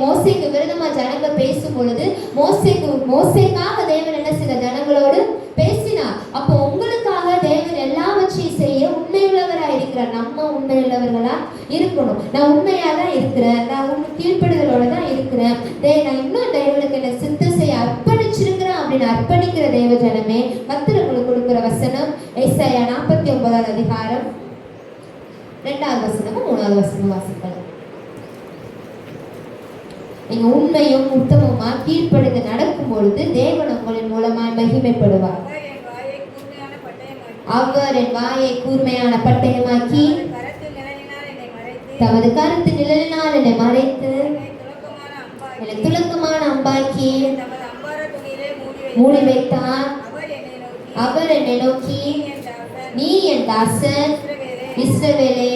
மோசேக்கு விரோதமா ஜனங்க பேசும் பொழுது மோசேக்காக தேவன் என்ன செய்த? ஜனங்களோடு பேசினார். அப்போ உங்களுக்காக தேவன் எல்லாவற்றையும் செய்ய உண்மையுள்ளவரா இருக்கிறார். நம்ம உண்மையுள்ளவர்களா இருக்கணும். நான் உண்மையா தான் இருக்கிறேன், நான் கீழ்ப்படுதலோட தான் இருக்கிறேன், நான் இன்னும் தேவனுக்கு என்ன சித்தம் செய்ய அர்ப்பணிச்சிருக்கிறேன் அப்படின்னு அர்ப்பணிக்கிற தேவ ஜனமே, கர்த்தர் உங்களுக்கு கொடுக்கிற வசனம் ஏசாயா 49 அதிகாரம் 2வது வசனமும் 3வது வசனம் வாசிக்கலாம். நீங்க உண்மையும் உத்தமமா கீழ்ப்படுத்த நடக்கும் பொழுது தேவன் உங்களின் மூலமாய் மகிமைப்படுவார். அவர் என் வாயை கூர்மையான பட்டயமாக்கி தமது கருத்து நிழலினால் என்னை மறைத்து என்னை துலக்கமான அம்பாக்கி மூடி வைத்தார். அவர் என்னை நோக்கி, நீ என் தாசன் இஸ்ரவேலே,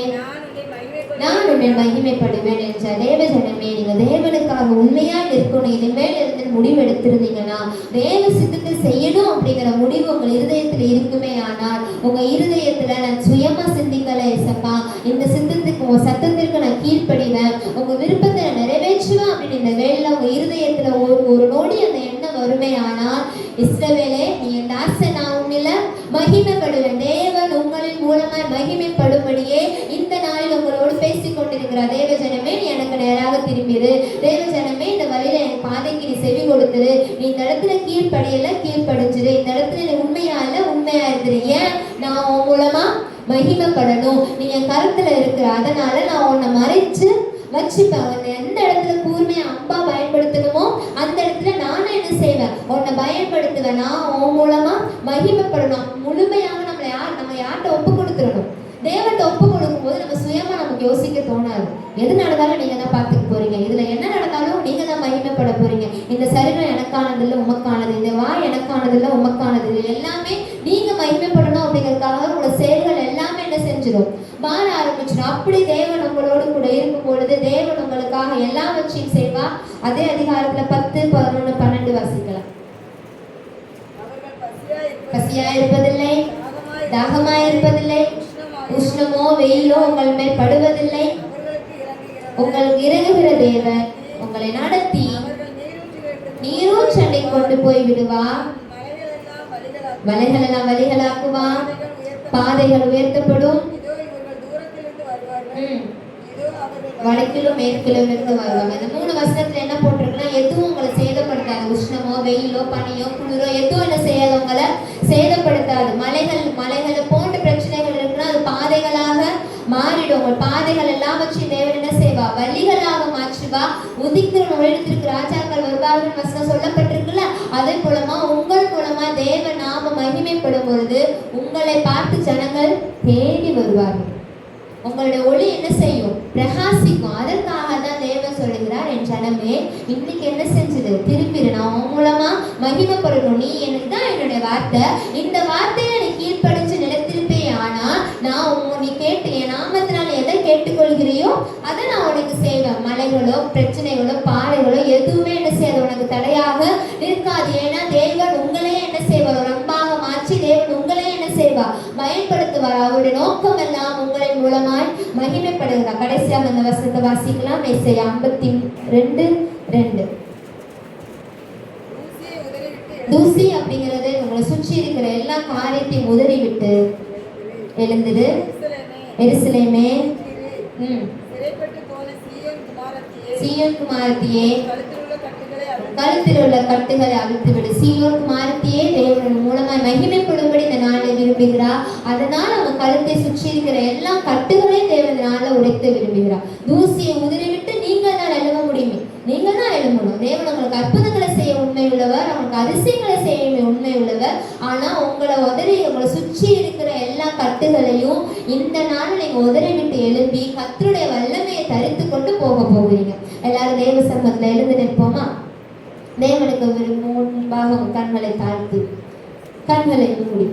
நான் உன்னை மகிமைப்படுவேன் என்ற தேவ ஜனமே, நீங்க தேவனுக்காக உண்மையா இருக்கணும். இனிமேல் இருந்து முடிவு எடுத்திருந்தீங்கன்னா தேவ சித்தத்தை செய்யணும் அப்படிங்கிற முடிவு உங்க இருதயத்துல இருக்குமே. ஆனால் உங்க இருதயத்துல நான் சுயமா சிந்திக்கல ஏசப்பா, இந்த சித்தத்துக்கு உங்க சத்தத்திற்கு நான் கீழ்ப்படிவேன், உங்க விருப்பத்தை நான் நிறைவேற்றுவேன் அப்படின்னு இந்த வேளையில உங்க இருதயத்துல ஒரு நொடி அந்த எண்ணம் வருமே. ஆனால் இஸ்ரவேலே, நீ என் தாசன், நான் உன்னில மகிமைப்படுவேன். தேவன் உங்களின் மூலமாய் மகிமைப்படும்படியே இந்த நாளில் உங்களோடு பேசிக் கொண்டிருக்கிறார். தேவ ஜனமே, நீ எனக்கு நேராக திரும்பிடு. தேவ ஜனமே, இந்த வழியில என் பாதைக்கு நீ செவி கொடுத்துரு. நீ இந்த இடத்துல கீழ்ப்படியல, கீழ்ப்படிஞ்சிரு. இந்த இடத்துல நீ உண்மையா இல்ல, உண்மையா இருந்துரு. ஏன்? நான் உன் மூலமா மகிமைப்படணும். நீ என் கருத்துல இருக்கிற, அதனால நான் உன்னை மறைச்சு வச்சுப்பேன். எந்த இடத்துல கூர்மையா அம்பா பயன்படுத்தணுமோ அந்த இடத்துல நானும் என்ன செய்வேன்? உன்னை பயன்படுத்துவேன். நான் உன் மூலமா மகிமைப்படணும். முழுமையாக நம்ம யார்கிட்ட ஒப்பு கொடுத்துடணும். தேவன்கிட்ட ஒப்பு கொடுக்கும் போது நம்ம சுயமா நமக்கு யோசிக்க தோணாது. எது நடந்தாலும் நீங்க தான் பார்த்துக்க போறீங்க. இதுல என்ன நடந்தாலும் நீங்க தான் மகிமைப்பட போறீங்க. இந்த சரீரம் எனக்கானது இல்லை, உமக்கானது. இந்த வாய் எனக்கானது இல்லை, உமக்கானது இல்லை. எல்லாமே நீங்க மகிமைப்படணும் அப்படிங்கிறதுக்காக உங்களோட செயல்கள் எல்லாமே என்ன செஞ்சிடும்? மாற ஆரம்பிச்சிடும். அப்படி தேவன் உங்களோடு கூட இருக்கும் பொழுது தேவன் உங்களுக்காக எல்லாவற்றையும் செய்வா. அதே அதிகாரத்துல 10, 11, 12 வாசிக்கலாம். பசியா இருப்பதில்லை, தாகமாய் இருப்பதில்லை, உஷ்ணமோ வெயிலோ உங்கள் மேல் படுவதில்லை. உங்களுக்கு இறங்குகிற தேவன் உங்களை நடத்தி நீரூற்றண்டை கொண்டு போய் விடுவார். மலைகள் எல்லாம் வழிகளாக்குவார், பாதைகள் உயர்த்தப்படும். வடக்கிலும் மேற்கிலும் இருந்து வருவாங்க. இந்த 3 வசனத்துல என்ன போட்டிருக்குன்னா, எதுவும் உங்களை சேதப்படுத்தாது. உஷ்ணமோ வெயிலோ பனியோ குளிரோ எதுவும் என்ன செய்யாது? உங்களை சேதப்படுத்தாது. மலைகளை போன்ற பிரச்சனைகள் இருக்குன்னா அது பாதைகளாக மாறிடும். உங்கள் பாதைகள் எல்லாவற்றையும் தேவன் என்ன செய்வா? வழிகளாக மாற்றி மாற்றி வா. உதிக்கிற நுழையத்திற்கு ராஜாக்கள் வருவார்கள் வசனம் சொல்லப்பட்டிருக்குல்ல. அதே மூலமா உங்கள் மூலமா தேவ நாம மகிமைப்படும் பொழுது உங்களை பார்த்து ஜனங்கள் தேடி வருவார்கள். உங்களுடைய ஒளி என்ன செய்யும்? பிரகாசிக்கும். அதற்காக தான் தேவன் சொல்லுகிறார், என் ஜனமே இன்னைக்கு என்ன செஞ்சது? திருப்பிடு, நான் உன் மூலமா மகிமைப்படணும். நீ எனக்கு தான் என்னுடைய வார்த்தை, இந்த வார்த்தையை நீ கீழ்ப்படிச்சு நிலைத்திருப்பே. ஆனா நான் நீ கேட்டு என் நாமத்தினால எதை கேட்டுக்கொள்கிறியோ அதை நான் உனக்கு செய்வேன். மலைகளோ பிரச்சனைகளோ பாறைகளோ எதுவுமே என்ன செய்யாது உனக்கு தடையாக இருக்காது. ஏன்னா தேவன் உங்களே என்ன செய்வார்? ஒரு அன்பாக மாற்றி தேவன் உங்களே என்ன செய்வார்? பயன்படுத்துவார். அவருடைய நோக்கம் எல்லாம் உங்களின் மூலமாய் மகிமைப்படுகிறார். கடைசியாக அந்த வசனத்தை வாசிக்கலாம். ஏசாயா 52:2. தூசி அப்படிங்கிறது உங்களை சுற்றி இருக்கிற எல்லா காரியத்தையும் உதறிவிட்டு எழுந்துடு எருசலேமே, சீயோன் குமாரத்தியே, கழுத்தில் உள்ள கட்டுகளை அவிழ்த்து விடு. சீயோன் குமாரத்தியே தேவன் மூலமாய் மகிமைப்படும்படி இந்த நாளை விரும்புகிறார். அதனால் அவன் கழுத்தை சுற்றி இருக்கிற எல்லா கட்டுகளையும் தேவன் நாளை உடைத்து விரும்புகிறார். தூசியை உதறிவிட்டு நீங்கள் தான் எழுத முடியுமே, நீங்க தான் எழுதணும். தேவன் உங்களுக்கு அற்புதங்களை செய்ய உண்மை உள்ளவர், அவங்களுக்கு அதிசயங்களை செய்ய உண்மை உள்ளவர். ஆனா உங்களை உதறி உங்களை சுற்றி இருக்கிற எல்லா கட்டுகளையும் இந்த நாள் நீங்க உதறி விட்டு எழும்பி கர்த்தருடைய வல்லமையை தரித்து கொண்டு போக போகிறீங்க. எல்லாரும் தேவ சமூகத்துல எழுந்து நிற்போமா? தேவனுக்கு முன்பாக கண்களை தாழ்த்தி கண்களை மூடி.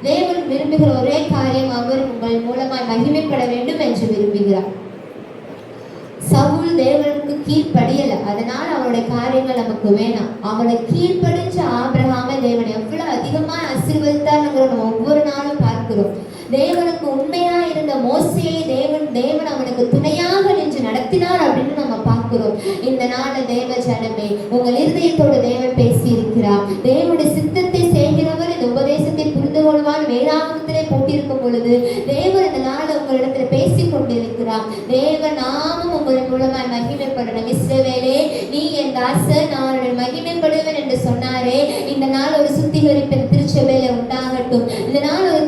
தேவன் விரும்புகிற ஒரே காரியம், அவர் உங்கள் மூலமாய் மகிமைப்பட வேண்டும் என்று விரும்புகிறார். சவுல் தேவனுக்கு கீழ்ப்படியல, அதனால அவருடைய காரியங்கள் நமக்கு வேணாம். அவனை கீழ்ப்படிச்ச ஆபிரகாமை தேவன் எவ்வளவு அதிகமா ஆசீர்வதித்தார் நம்ம ஒவ்வொரு நாளும் பார்க்கிறோம். தேவனுக்கு உண்மையா இருந்த மோசேயை தேவன் அவனுக்கு துணையாக நின்று நடத்தினார் அப்படின்னு நம்ம பார்க்கிறோம். இந்த நாள் தேவ ஜனமே, உங்கள் இருதயத்தோடு தேவன் பேசி இருக்கிறார். தேவனுடைய சித்தத்தை செய்கிறவர் இந்த உபதேசத்தை புரிந்து கொள்வான் வேதாகமத்திலே போட்டிருக்கும் பொழுது தேவன் இந்த நாள் உங்களிடத்துல பேசி கொண்டிருக்கிறார். தேவ நாமம் உங்கள் மூலமாய் மகிமைப்படணும். இஸ்ரவேலே, நீ என் தாசன், நான் மகிமைப்படுவேன் என்று சொன்னாரே. இந்த நாள் ஒரு சுத்திகரிப்பின் திருச்சபையில உண்டாகட்டும். இந்த நாள் ஒரு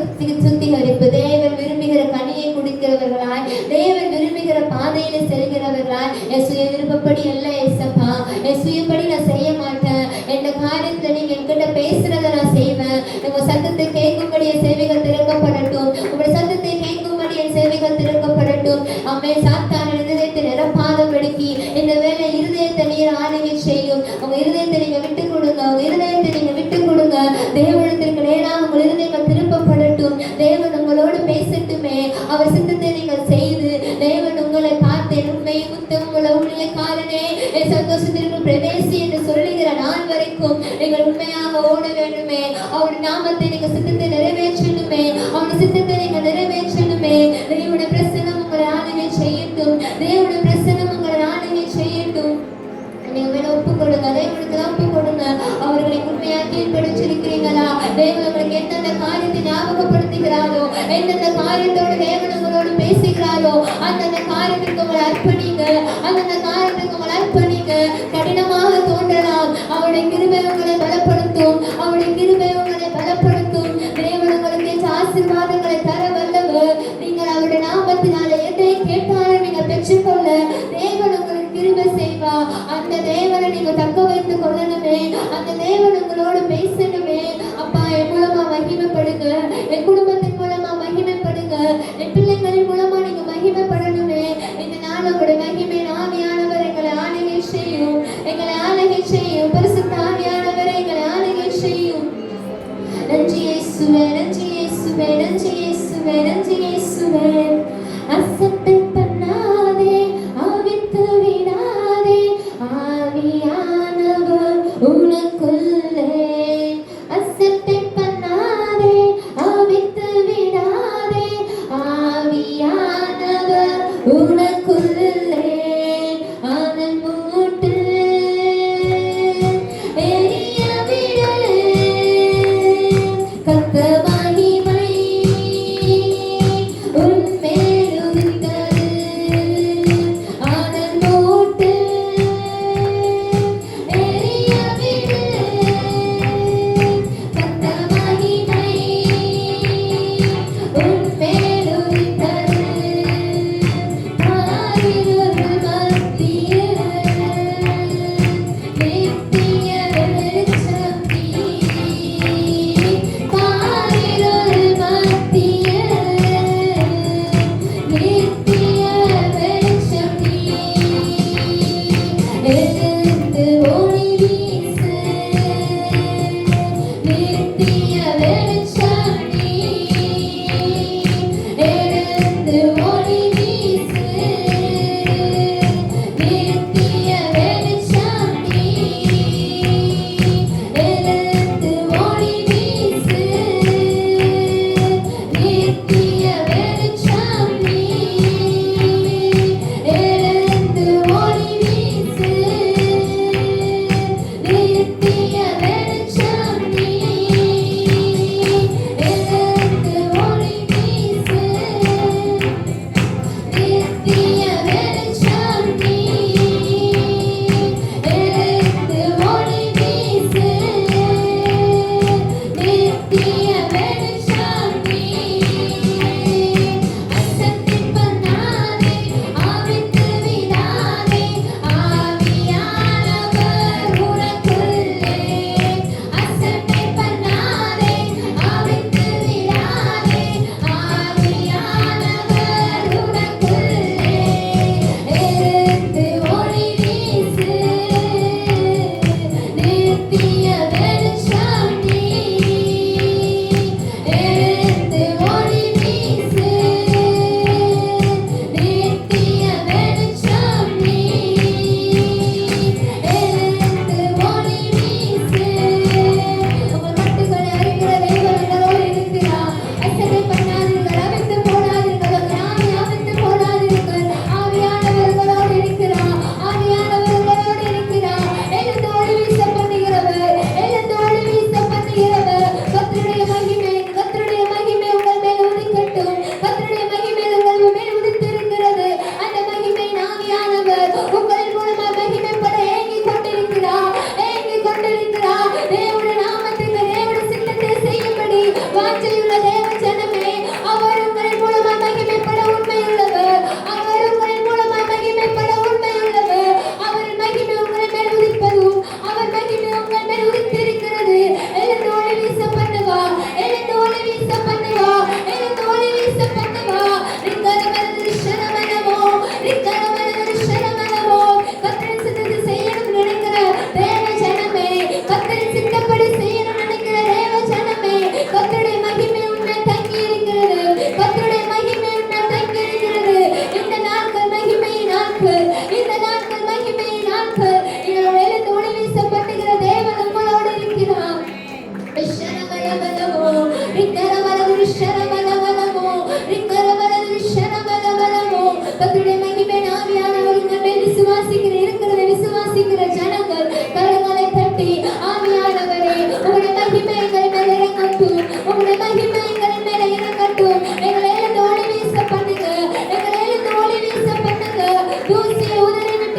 சுத்திகரிப்பு. தேவன் விரும்புகிற கனியை குடிக்கிறவர்களாய், தேவன் விரும்புகிற பாதையில செல்கிறவர்களாய், என் சுய விருப்பப்படி அல்ல ஏசப்பா, என் சுயப்படி நான் செய்ய மாட்டேன். எந்த காரியத்துல நீங்க என்கிட்ட பேசுறத நான் செய்வேன். உங்க சத்தத்தை கேட்கும்படி என் சேவைகள் திறக்கப்படட்டும். உங்களுடைய சத்தத்தை கேட்கும்படி என் சேவைகள் திறக்கப்படட்டும். அம்மே, சாத்தான இருதயத்தை நிரப்பாதபடிக்கு இந்த வேலை இருதயத்தை நீர் ஆளுகை செய்யும். உங்க இருதயத்தை நீங்க விட்டு கொடுங்க, உங்க இருதயத்தை நீங்க விட்டு கொடுங்க. தேவனத்திற்கு நேராக உங்கள் இருதயங்கள் திருப்பப்படட்டும். தேவன் உங்களோடு பேசட்டுமே. அவர் சித்தத்தை நீங்கள் செய்து தேவன் உங்களை பார்த்து உண்மை முத்தம் உங்களை ஊழியக்காரனே என் சந்தோஷத்திற்கு பிரவேசி என்று சொல்லுகிற நாள் வரைக்கும் நீங்கள் உண்மையாக ஓட வேண்டுமே. அவருடைய நாமத்தை நீங்க சித்தத்தை நிறைவேற்றணுமே. அவருடைய சித்தத்தை நீங்க நிறைவேற்றணுமே. தேவனுடைய பிரசன்னம் உங்களை ஆளுகை செய்யட்டும். தேவனுடைய பிரசன்னம் உங்களை ஆளுகை செய்யட்டும். நீங்க மேல ஒப்பு கொடுங்க, தேவனுக்கு ஒப்பு கொடுங்க. அவர்களை உண்மையா கீழ்ப்படிச்சிருக்கிறீங்களா? தேவன் உங்களுக்கு எந்தெந்த காரியத்தை ஞாபகப்படுத்துகிறாரோ, எந்தெந்த காரியத்தோடு தேவன் உங்களோடு பேசுகிறாரோ அந்தந்த காரியத்திற்கு உங்களை அர்ப்பணிங்க. அந்தந்த காரியத்திற்கு உங்களை அர்ப்பணிங்க. கடினமாக தோன்றலாம், அவருடைய கிருபை உங்களை பலப்படுத்தும். அவருடைய கிருபை உங்களை பலப்படுத்தும். தேவன் உங்களுக்கு ஆசீர்வாதங்களை தர வல்லவர். நீங்கள் அவருடைய நாமத்தினால எதை கேட்டாலும் நீங்கள் பெற்றுக்கொள்ள தேவன் உங்களுக்கு கிருபை செய்வா. அந்த தேவனை நீங்க தக்க வைத்துக் கொள்ளணுமே. அந்த தேவன் உங்களோடு பேசணுமே. அப்பா, என் மூலமா மகிமைப்படுங்க, என் குடும்பத்தின் மூலமா மகிமைப்படுங்க, என் பிள்ளைகளின் மூலமா நீங்க மகிமைப்படணுமே. இந்த நாள் உங்களுடைய மகிமை ஆவியானவர் எங்களை ஆளுகை செய்யும். எங்களை ஆளுகை செய்யும். பரிசுத்த ஆவியானவரை எங்களை ஆளுகை செய்யும். நன்றி இயேசுவே, நன்றி இயேசுவே, நன்றி இயேசுவே, நன்றி இயேசுவே. அசட்டை பண்ணாதே, ஆவித்து விடாதே, ஆவியானவர் உனக்குள்ளே. அசட்டை பண்ணாதே, ஆவித்து விடாதே, ஆவியானவர் உனக்குள்ளே. ஆனல் மூட்டு எரிய விடு, கர்த்தர் மகிமை உன்மேல் இந்த நாட்கள் மகிமை நாட்கள். எங்களோட எழுந்து ஒளி வீசப்படுகிற தேவன் நம்மளோடு இருக்கிறார். ரிஷரமலமலமோ, ரிக்கரமலமோ, ரிஷரமலமலமோ, ரிக்கரமலமோ, ரிஷரமலமலமோ. கர்த்தருடைய மகிமை ஆவியானவர் உங்கள் மேல் விசுவாசிக்கிற ஜனங்கள் கரங்களை தட்டி, ஆவியானவரே உங்களுடைய மகிமை எங்கள் மேல் இறங்கட்டும், உங்களுடைய மகிமை எங்கள் மேல் இறங்கட்டும். எங்களை எழுந்து ஒளி வீச பண்ணுங்க, எங்களை எழுந்து ஒளி வீச பண்ணுங்க. தூசியை உதறி விட்டு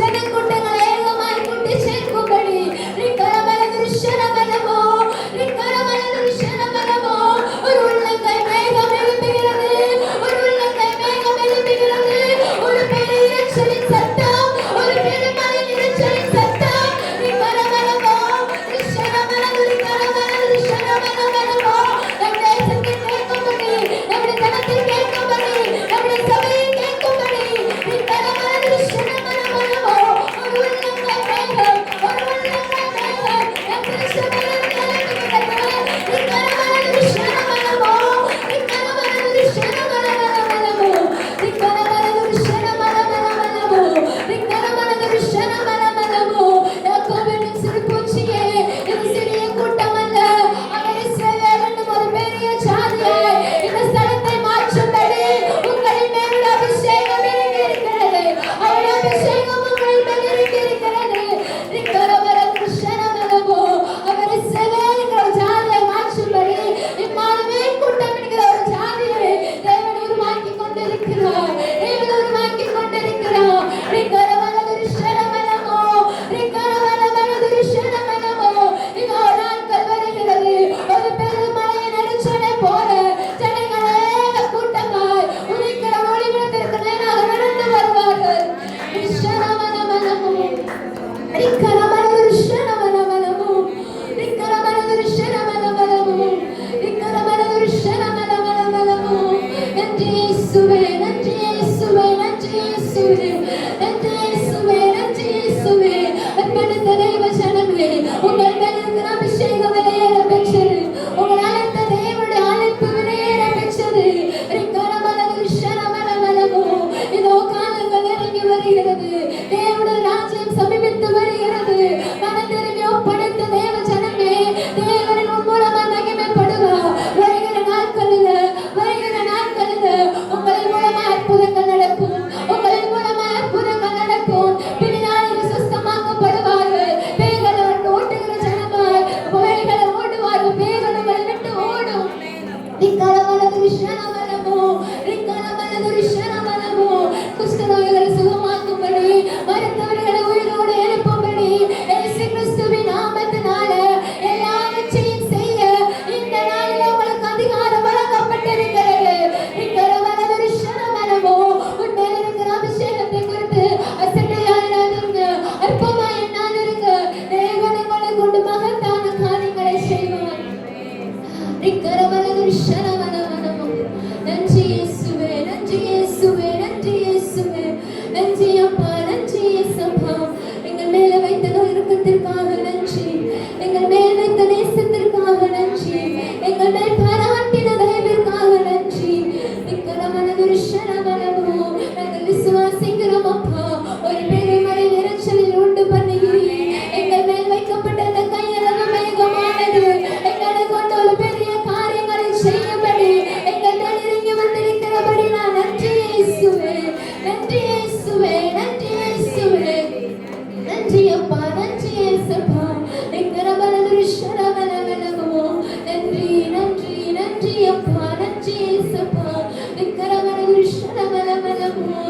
ஜனக்கூட்டங்களை ஏகமாய் கூட்டி சேர்க்கும்படி ரிக்கரமலதுருஷனமலமோ ரிக்கரமலதுருஷனமலமோ ஒரு உள்ளங்கை மேகம் எழுப்புகிறது, ஒரு உள்ளங்கை மேகம் எழுப்புகிறது. ஒரு பெரிய இரைச்சலின் சத்தம், ஒரு பெருமழையின் இரைச்சலின் சத்தம். ரிக்கரமலமோ ரிஷனமலது ரிக்கரமலதுருஷனமலமோ நம் தேசத்தில் கேட்கும்படி, நம்முடைய தனத்தில் கேட்கும்படி, நம்முடைய சபையில் கேட்கும்படி ரிக்கரமலதுருஷனமலமோ ஒரு உள்ளங்கை மேகம், ஒரு உள்ளங்கை மேகம் நம் தேசத்தில் எழுப்புகிறது. ரிக்கரமலதுருஷனமலமோ ரிக்கரமலதுருஷனமலமோ ரிக்கரமலதுருஷனமலமோ ரிக்கரமலதுருஷனமலமோ. யாக்கோபின் சிறுபூச்சியே, இது சிறிய கூட்டம் அல்ல, அவர் இஸ்ரவேல் என்னும் ஒரு பெரிய ஜாதியாய் இந்த ஸ்தலத்தை மாற்றும்படி உங்களின் மேல் உள்ள அபிஷேகம் இறங்கியிருக்கிறது. அவருடைய அபிஷேகம் உங்களின் மேல் இறங்கியிருக்கிறது. ரிக்கரமலதுருஷனமலமோ அவர் இஸ்ரவேல் என்கிற ஒரு ஜாதியை மாற்றும்படி இம்மானுவேல் கூட்டம் என்கிற ஒரு ஜாதியை தேவன் உருவாக்கி கொண்டிருக்கிறார், தேவன் உருவாக்கி கொண்டிருக்கிறார். ரிக்கரமலதுருஷனமலமோ ரிக்கரமலதுருஷனமலமோ. இதோ நாட்கள் வருகிறது, ஒரு பெருமழையின் இரைச்சலை போல ஜனங்கள் ஏக கூட்டமாய் உதிக்கிற ஒளிவிடத்திற்கு நேராக நடந்து வருவார்கள். ரிஷனமலமலமோ ரிக்கரமலதுருஷனமலமோ ரிக்கரமலதுருஷனமலமோ ரிக்கரமலதுருஷனமலமோ. நன்றி இயேசுவே, நன்றி இயேசுவே, நன்றி இயேசுவே, நன்றி இயேசுவே, நன்றி இயேசுவே. அர்ப்பணித்த தெய்வ ஜனமே, உங்கள் மேல் இருக்கிற அபிஷேகம் விலையேற பெற்றது, உங்கள் அழைத்த தேவனுடைய அழைப்பு விலையேற பெற்றது. ரிக்கரமலதுருஷனமலமோ. இதோ காலங்கள் நெருங்கி வருகிறது, தேவனுடைய ராஜ்யம் சமீபித்து வருகிறது. மனம் திரும்பி ஒப்படைத்த தேவ ஜனமே, தேவனின் உன் மூலமாக மகிமைப்படுவார். வருகிற நாட்களில், வருகிற நாட்களில் உங்களின் மூலமாக அற்புதங்கள் நடக்கும், உங்களின் மூலமாக அற்புதங்கள் நடக்கும். பிடினாளிகள் சுஸ்தமாக்கப்படுவார்கள், பேய்களை ஓட்டுகிற ஜனமாய் புகைகளை ஓடுவார்கள், பேய்கள் உங்களை விட்டு ஓடும். ரிக்கரமலதுருஷனமலமோ ரிக்கரமலதுருஷனமலமோ. குஷ்டரோகிகளை சுகமாக்கும்படி, மரித்தவர்களை உயிரோடு எழுப்பும்படி இயேசு கிறிஸ்துவின் நாமத்தினால எல்லாவற்றையும் செய்ய இந்த நாளில் உங்களுக்கு அதிகாரம் வழங்கப்பட்டிருக்கிறது. ரிக்கரமலதுருஷனமலமோ. உன்மேல் இருக்கிற அபிஷேகத்தை குறித்து அசட்டையாயிராதீங்க, அற்பமாய் எண்ணாதீங்க. தேவன் உங்களை கொண்டு மகத்தான காரியங்களை செய்வார். ரிக்கரமலதுருஷனமலமோ. நன்றி இயேசுவே, நன்றி இயேசுவே, நன்றி இயேசுவே, நன்றி அப்பா, நன்றி இயேசப்பா. எங்கள் மேல வைத்த நெருக்கத்திற்காக நன்றி, எங்கள் மேல் வைத்த நேசத்திற்காக நன்றி, எங்கள் மேல் பாராட்டின தயவிற்காக நன்றி. ரிக்கரமலதுருஷனமலமோ. நாங்கள் விசுவாசிக்கிறோம் அப்பா, ஒரு பெருமழை இரைச்சலில் உண்டு பண்ணுகிறீர். எங்கள் மேல் வைக்கப்பட்ட அந்த கையளவு மேகமானது எங்களை கொண்டு ஒரு பெரிய காரியங்களை செய்யும்படி எங்கள் மேல் இறங்கி வந்திருக்கிறபடி நான் நன்றி இயேசுவே, நன்றி இயேசுவே, நன்றி இயேசுவே, நன்றி அப்பா, நன்றி இயேசப்பா. ரிக்கரமலதுருஷனமலமோ. நன்றி, நன்றி, நன்றி அப்பா, நன்றி இயேசப்பா. ரிக்கரமலதுருஷனமலமோ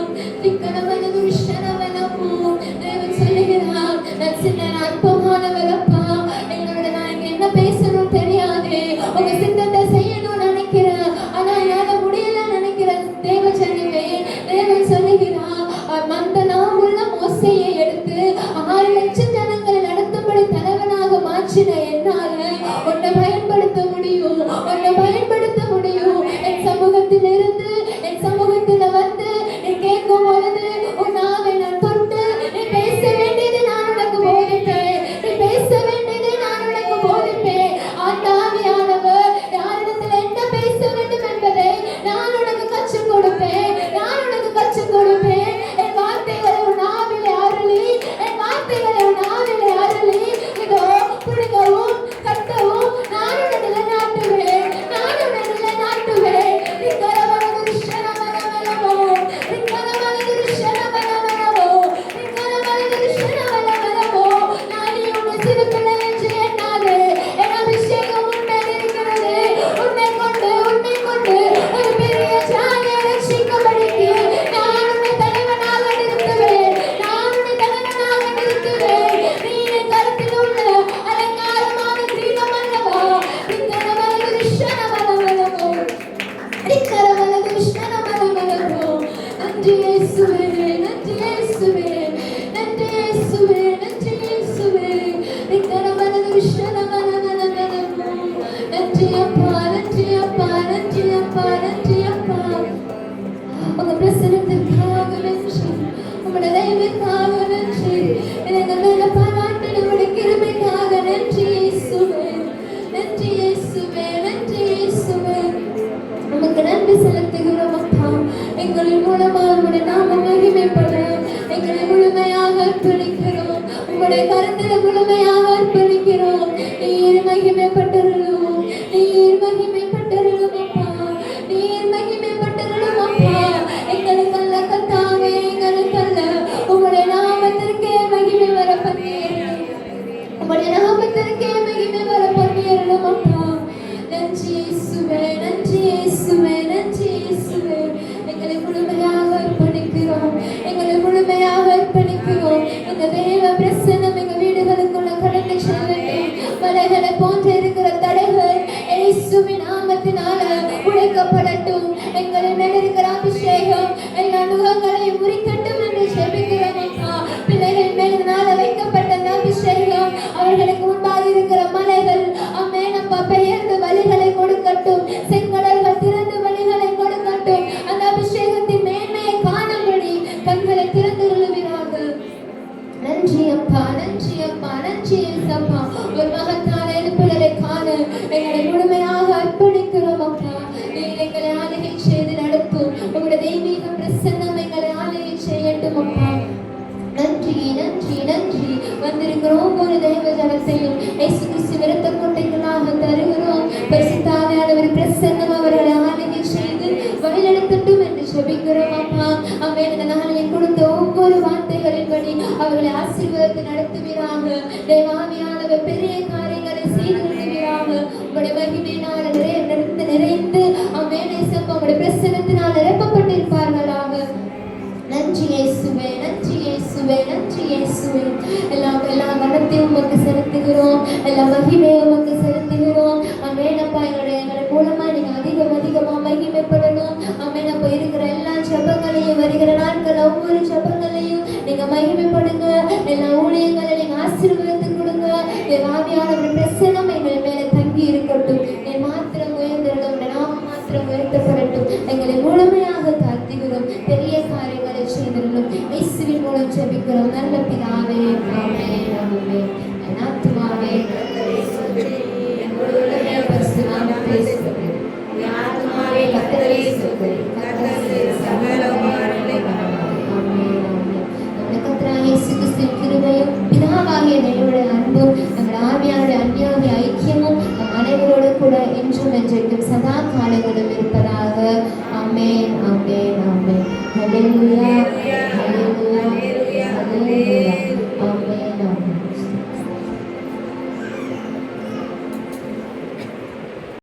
ரிக்கரமலதுருஷனமலமோ. தேவன் சொல்லுகிறார், நான் சின்ன அற்பமானவர் அப்பா, எங்களோட நான் என்ன பேசணும் தெரியாது, உங்க சித்தத்தை செய்யணும்னு நினைக்கிறேன், ஆனா என்னால முடியல நினைக்கிற தேவ ஜனமே, தேவன் சொல்லுகிறார், மந்தனாம் உள்ள மோசையை எடுத்து 6 லட்சம் ஜனங்களை நடத்தும்படி தலைவனாக மாற்றின என்னால உன்னை பயன்படுத்த முடியும், உன்னை பயன்படுத்த முடியும். என் சமூகத்தில் இருந்து, என் சமூகத்தில் வந்து நீ கேட்கும் பொழுது உன் நாவை நான் தொட்டு நீ பேச வேண்டியது நான் உனக்கு போதிப்பேன், நீ பேச வேண்டியது நான் உனக்கு போதிப்பேன். அந்த ஆவியானவர் யாரிடத்தில் என்ன பேச வேண்டும் என்பதை நான் உனக்கு கற்றுக் கொடுப்பேன், நான் உனக்கு கற்றுக் கொடுப்பேன். என் வார்த்தைகளை உன் நாவிலே அருளி, என் வார்த்தைகளை உன் அர்ப்பணிக்கிறோம். உங்களுடைய கரத்தில் முழுமையாக அர்ப்பணிக்கிறோம். நீர் மகிமைப்பட்டருளும், நீர் மகிமைப்பட்டருளும் அப்பா, நீர் மகிமைப்பட்டருளும் அப்பா. எங்களுக்கல்ல கர்த்தாவே, எங்களுக்கல்ல, உங்களுடைய நாமத்திற்கே மகிமை வர பண்ணியருளும், உங்களுடைய நாமத்திற்கே மகிமை வர பண்ணியருளும் அப்பா. நன்றி இயேசுவே, நன்றி இயேசுவே, நன்றி இயேசுவே. எங்களை முழுமையாக அர்ப்பணிக்கிறோம், எங்களை முழுமையாக அர்ப்பணிக்கிறோம். இந்த தேவ பிரசன்னம் எங்கள் வீடுகளுக்குள்ள கடந்து செல்லட்டும். மலைகளை போன்று இருக்கிற தடைகள் இயேசுவின் நாமத்தினால உடைக்கப்படட்டும். எங்களை மேல் இருக்கிற அபிஷேகம் எல்லா நுகங்களையும் முறிக்கட்டும் என்று ஜெபிக்கிறோம் அப்பா. பிள்ளைகள் மேல் இதனால வைக்கப்பட்ட அந்த அபிஷேகம் அவர்களுக்கு முன்பாக இருக்கிற மலைகள் ஆமென் அப்பா பெயர்ந்து வழிகளை கொடுக்கட்டும். செங்கடல்கள் திறந்து வழிகளை கொடுக்கட்டும். அந்த அபிஷேகத்தின் மேன்மையை காணும்படி கண்களை திறந்து கொள்ளுவீராக. நன்றி அப்பா, நன்றி அப்பா, நன்றி அப்பா. ஒரு மகத்தான எழுப்புதலை காண எங்களை முழுமையாக அர்ப்பணிக்கிறோம் அப்பா. நீர் எங்களை ஆளுகை செய்து நடத்தும். உங்களுடைய தெய்வீக பிரசன்னம் எங்களை ஆளுகை செய்யட்டும் அப்பா. நன்றி நன்றி நன்றி. வந்திருக்கிற ஒவ்வொரு தெய்வ ஜனத்தையும் இயேசு கிறிஸ்து விருத்த கோட்டைகளாக தருகிறோம். பரிசுத்தாவியானவர் பிரசன்னம் அவர்களை ஆளுகை செய்து வழிநடத்தட்டும் என்று ஜெபிக்கிறோம் அப்பா. ஆமென். இந்த நாளில் கொடுத்த ஒவ்வொரு வார்த்தைகளின்படி அவர்களை ஆசீர்வாதத்தை நடத்துவீராக. தேவாவியானவர் பெரிய காரியங்களை செய்து விடுவீராக. உங்களுடைய மகிமையினால் நிறைந்து ஆமென் இயேசுப்பா உங்களுடைய பிரசன்னத்தினால் நிரப்பப்பட்டிருப்பார்களாக. நன்றி இயேசுவே, நன்றி இயேசுவே, நன்றி இயேசுவே. எல்லா கனத்தையும் உமக்கு செலுத்துகிறோம், எல்லா மகிமையும் உமக்கு செலுத்துகிறோம். ஆமெனப்பா எங்களுடைய மூலமா நீங்க அதிகமா மகிமைப்படணும். ஆமெனப்பா இருக்கிற எல்லா ஜெபங்களையும் வருகிற நாட்கள் ஒவ்வொரு ஜெபங்களையும் நீங்க மகிமைப்படுங்க. எல்லா ஊழியங்களை நீங்க ஆசீர்வாதத்தை கொடுங்க. ஆவியானவர் பிரசன்னம் எங்கள் மேல தங்கி இருக்கட்டும். நீ மாத்திரம் உயர்ந்திருக்கும், நாமம் மாத்திரம் உயர்த்தப்படட்டும். எங்களை முழுமையாக தாழ்த்துகிறோம். பெரிய காரியங்களை செய்திருந்தோம். இயேசுவின் மூலம் ஜெபிக்கிறோம் நல்ல பிதாவே. ஆமென் ஆமென். என் ஆத்துமாவே கர்த்தரை ஸ்துதி, என் முழுவதுமே பரிசுத்த நாமத்தை ஸ்துதி. என் ஆத்துமாவே கர்த்தரை ஸ்துதி, கர்த்தர் சகல உபகாரங்களை மறவாதே. ஆமென் ஆமென். நம்முடைய கர்த்தராகிய இயேசு கிறிஸ்துவின் கிருபையும் பிதாவாகிய தேவனுடைய அன்பும் நம்முடைய ஆவியானுடைய அந்யோன்ய ஐக்கியமும் நம் அனைவரோடு கூட என்றும் என்றைக்கும் சதா காலங்களும் இருப்பதாக. ஆமென் ஆமென் ஆமென். ஹல்லேலூயா.